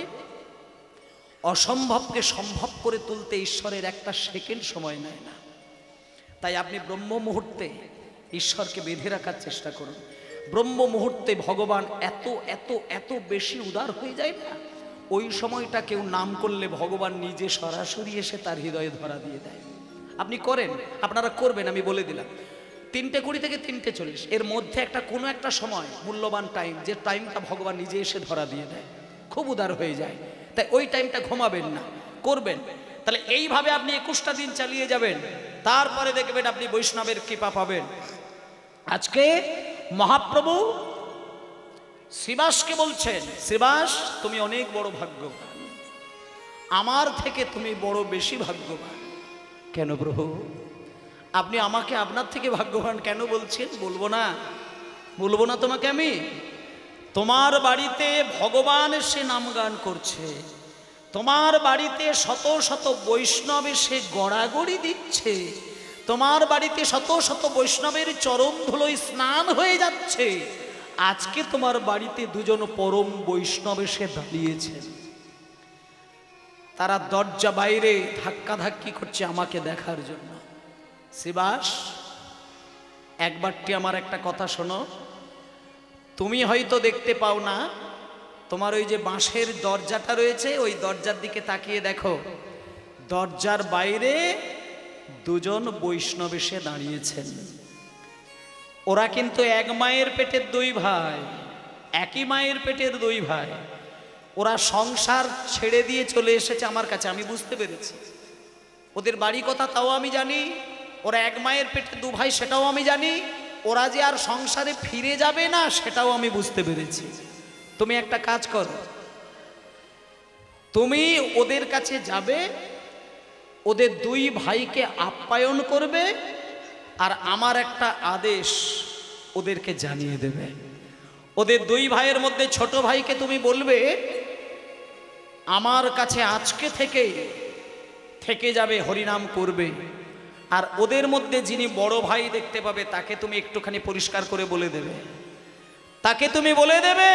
অসম্ভবকে সম্ভব করে তুলতে ঈশ্বরের একটা সেকেন্ড সময় নেয় না। তাই আপনি ব্রহ্ম মুহূর্তে ঈশ্বরকে বেঁধে রাখার চেষ্টা করুন। ব্রহ্ম মুহূর্তে ভগবান এত এত এত বেশি উদার হয়ে যায় না, ওই সময়টা কেউ নাম করলে ভগবান নিজে সরাসরি এসে তার হৃদয়ে ধরা দিয়ে দেয়। আপনি করেন, আপনারা করবেন, আমি বলে দিলাম। 3:20 থেকে 3:40 এর মধ্যে কোনো একটা সময় মূল্যবান টাইম, যে টাইমটা ভগবান নিজে এসে ধরা দিয়ে দেয়, খুব উদার হয়ে যায়। তাই ওই টাইমটা ঘুমাবেন না, করবেন। তাহলে এইভাবে আপনি 21টা দিন চালিয়ে যাবেন, তারপরে দেখবেন আপনি বৈষ্ণবের কৃপা পাবেন। আজকে মহাপ্রভু শ্রীবাসকে বলছেন, শ্রীবাস তুমি অনেক বড় ভাগ্যবান, আমার থেকে তুমি বড় বেশি ভাগ্যবান। কেন প্রভু আপনি আমাকে আপনার থেকে ভাগ্যবান কেন বলছেন? বলবো না তোমাকে আমি। তোমার বাড়িতে ভগবান এসে নাম গান করছে, তোমার বাড়িতে শত শত বৈষ্ণব এসে গড়াগড়ি দিচ্ছে, তোমার বাড়িতে শত শত বৈষ্ণবের চরণ ধুলোয় স্নান হয়ে যাচ্ছে। আজকে তোমার বাড়িতে দুজন পরম বৈষ্ণব এসে দাঁড়িয়েছেন, তারা দরজা বাইরে ধাক্কাধাক্কি করছে আমাকে দেখার জন্য। শ্রীবাস একবারটি আমার একটা কথা শোনো, তুমি হয়তো দেখতে পাও না, তোমার ওই যে বাঁশের দরজাটা রয়েছে ওই দরজার দিকে তাকিয়ে দেখো, দরজার বাইরে দুজন বৈষ্ণব এসে দাঁড়িয়েছেন। ওরা কিন্তু এক মায়ের পেটের দুই ভাই, একই মায়ের পেটের দুই ভাই। ওরা সংসার ছেড়ে দিয়ে চলে এসেছে আমার কাছে, আমি বুঝতে পেরেছি। ওদের বাড়ি কথা তাও আমি জানি, ওরা এক মায়ের পেটের দু ভাই সেটাও আমি জানি, ওরা যে আর সংসারে ফিরে যাবে না সেটাও আমি বুঝতে পেরেছি। তুমি একটা কাজ করো, তুমি ওদের কাছে যাবে, ওদের দুই ভাইকে আপ্যায়ন করবে, আর আমার একটা আদেশ ওদেরকে জানিয়ে দেবে। ওদের দুই ভাইয়ের মধ্যে ছোট ভাইকে তুমি বলবে আমার কাছে আজকে থেকে যাবে, হরিনাম করবে। আর ওদের মধ্যে যিনি বড় ভাই দেখতে পাবে তাকে তুমি একটুখানি পরিষ্কার করে বলে দেবে, তাকে তুমি বলে দেবে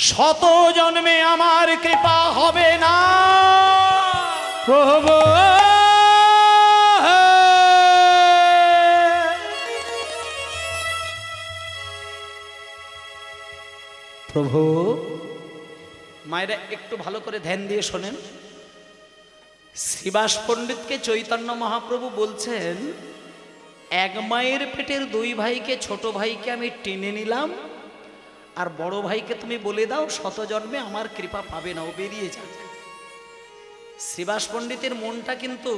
শত জন্মে আমার কৃপা হবে না। প্রভু প্রভু, মায়েরা একটু ভালো করে ধ্যান দিয়ে শোনেন। শ্রীবাস পণ্ডিতকে চৈতন্য মহাপ্রভু বলছেন, এক মায়ের পেটের দুই ভাইকে, ছোট ভাইকে আমি টেনে নিলাম, আর বড় ভাইকে তুমি বলে দাও শত জন্মে আমার কৃপা পাবে না, ও বেরিয়ে যাক। শ্রীবাস পণ্ডিতের মনটা কিন্তু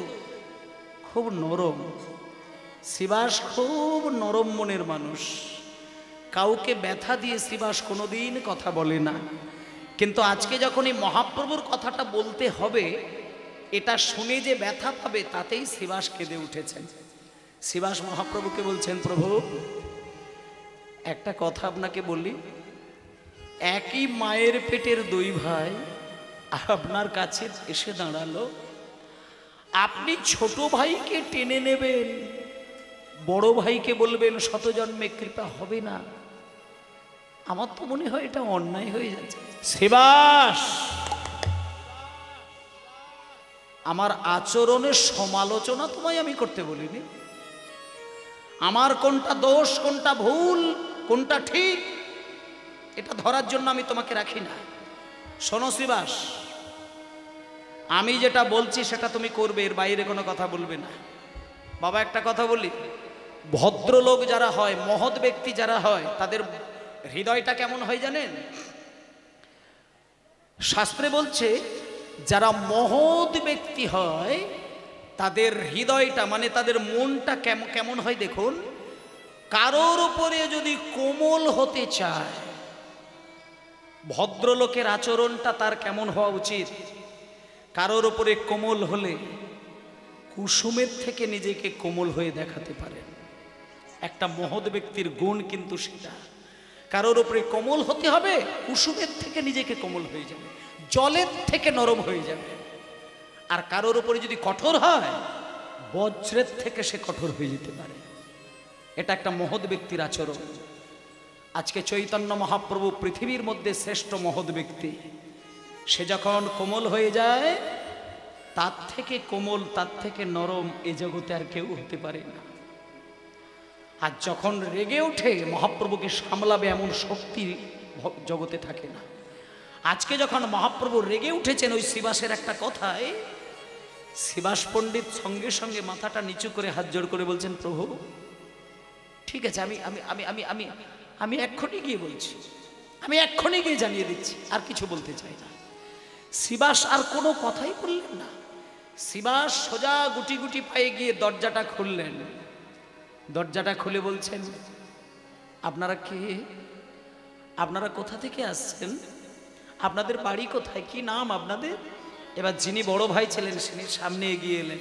খুব নরম। শ্রীবাস খুব নরম মনের মানুষ, কাউকে ব্যথা দিয়ে শ্রীবাস কোনোদিন কথা বলে না। কিন্তু আজকে যখন এই মহাপ্রভুর কথাটা বলতে হবে, এটা শুনে যে ব্যথা পাবে তাতেই শ্রীবাস কেঁদে উঠেছেন। শ্রীবাস মহাপ্রভুকে বলছেন, প্রভু একটা কথা আপনাকে বলি, একই মায়ের পেটের দুই ভাই আপনার কাছে এসে দাঁড়ালো, আপনি ছোট ভাইকে টেনে নেবেন, বড় ভাইকে বলবেন শত জন্মে কৃপা হবে না। আমার তো মনে হয় এটা অন্যায় হয়ে যাচ্ছে। শ্রীবাস, আমার আচরণের সমালোচনা তোমায় আমি করতে বলিনি। আমার কোনটা দোষ, কোনটা ভুল, কোনটা ঠিক, এটা ধরার জন্য আমি তোমাকে রাখি না। শোনো শ্রীবাস, আমি যেটা বলছি সেটা তুমি করবে, এর বাইরে কোনো কথা বলবে না। বাবা একটা কথা বলি, ভদ্রলোক যারা হয়, মহৎ ব্যক্তি যারা হয়, তাদের হৃদয়টা কেমন হয় জানেন? শাস্ত্রে বলছে যারা মহৎ ব্যক্তি হয় তাদের হৃদয়টা, মানে তাদের মনটা কেমন হয় দেখুন। কারোর উপরে যদি কোমল হতে চায়, ভদ্রলোকের আচরণটা তার কেমন হওয়া উচিত? কারোর উপরে কোমল হলে কুসুমের থেকে নিজেকে কোমল হয়ে দেখাতে পারে। একটা মহৎ ব্যক্তির গুণ কিন্তু সেটা। কারোর উপরে কোমল হতে হবে, কুসুমের থেকে নিজেকে কোমল হয়ে যাবে, জলের থেকে নরম হয়ে যাবে। আর কারোর উপরে যদি কঠোর হয়, বজ্রের থেকে সে কঠোর হয়ে যেতে পারে। এটা একটা মহৎ ব্যক্তির আচরণ। আজকে চৈতন্য মহাপ্রভু পৃথিবীর মধ্যে শ্রেষ্ঠ মহৎ ব্যক্তি। সে যখন কোমল হয়ে যায়, তার থেকে কোমল, তার থেকে নরম এ জগতে আর কেউ হতে পারে না। আর যখন রেগে ওঠে, মহাপ্রভুকে সামলাবে এমন শক্তি জগতে থাকে না। আজকে যখন মহাপ্রভু রেগে উঠেছেন ওই শ্রীবাসের একটা কথায়, শ্রীবাস পণ্ডিত সঙ্গে সঙ্গে মাথাটা নিচু করে হাত জোড় করে বলছেন, প্রভু ঠিক আছে, আমি আমি আমি আমি আমি আমি এক্ষুনি গিয়ে বলছি, আমি এক্ষুনি গিয়ে জানিয়ে দিচ্ছি, আর কিছু বলতে চাই না। শ্রীবাস আর কোনো কথাই বললেন না। শ্রীবাস সোজা গুটি গুটি পায়ে গিয়ে দরজাটা খুললেন। দরজাটা খুলে বলছেন, আপনারা কে? আপনারা কোথা থেকে আসছেন? আপনাদের বাড়ি কোথায়? কি নাম আপনাদের? এবার যিনি বড় ভাই ছিলেন তিনি সামনে এগিয়ে এলেন।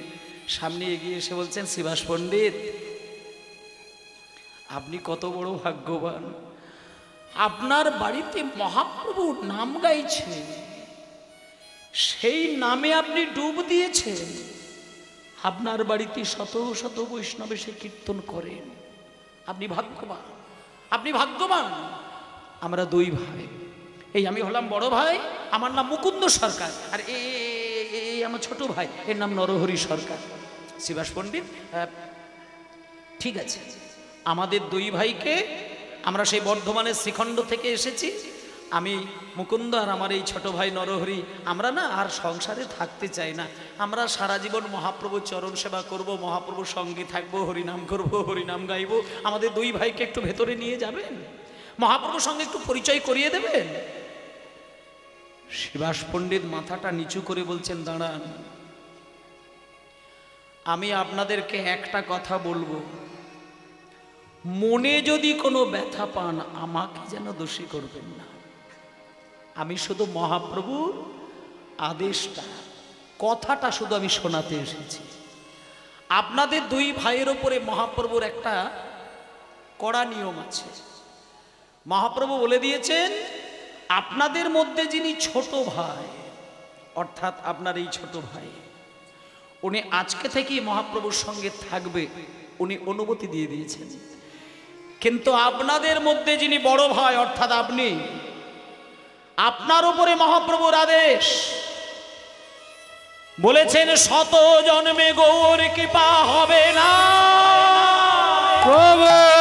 সামনে এগিয়ে এসে বলছেন, শ্রীবাস পণ্ডিত আপনি কত বড় ভাগ্যবান, আপনার বাড়িতে মহাপ্রভুর নাম গাইছে, সেই নামে আপনি ডুব দিয়েছেন। আপনার বাড়িতে শত শত বৈষ্ণব এসে কীর্তন করেন। আপনি ভাগ্যবান, আপনি ভাগ্যবান। আমরা দুই ভাই, এই আমি হলাম বড় ভাই, আমার নাম মুকুন্দ সরকার, আর এই আমার ছোট ভাই, এর নাম নরহরি সরকার। শ্রীবাস পণ্ডিত, ঠিক আছে, আমাদের দুই ভাইকে, আমরা সেই বর্ধমানের শ্রীখণ্ড থেকে এসেছি, আমি মুকুন্দ আর আমার এই ছোট ভাই নরহরি, আমরা না আর সংসারে থাকতে চাই না। আমরা সারা জীবন মহাপ্রভুর চরণ সেবা করব, মহাপ্রভুর সঙ্গে থাকবো, হরিনাম করব, হরিনাম গাইব। আমাদের দুই ভাইকে একটু ভেতরে নিয়ে যাবেন, মহাপ্রভুর সঙ্গে একটু পরিচয় করিয়ে দেবেন। শ্রীবাস পণ্ডিত মাথাটা নিচু করে বলছেন, দাঁড়ান, আমি আপনাদেরকে একটা কথা বলবো, মনে যদি কোনো ব্যথা পান আমাকে যেন দোষী করবেন না। আমি শুধু মহাপ্রভুর আদেশটা, কথাটা শুধু আমি শোনাতে এসেছি। আপনাদের দুই ভাইয়ের ওপরে মহাপ্রভুর একটা কড়া নিয়ম আছে। মহাপ্রভু বলে দিয়েছেন, আপনাদের মধ্যে যিনি ছোট ভাই, অর্থাৎ আপনার এই ছোট ভাই, উনি আজকে থেকেই মহাপ্রভুর সঙ্গে থাকবে, উনি অনুমতি দিয়ে দিয়েছেন। কিন্তু আপনাদের মধ্যে যিনি বড় ভাই, অর্থাৎ আপনি, আপনার উপরে মহাপ্রভুর আদেশ, বলেছেন শত জন্মে গৌর কৃপা হবে না। প্রভু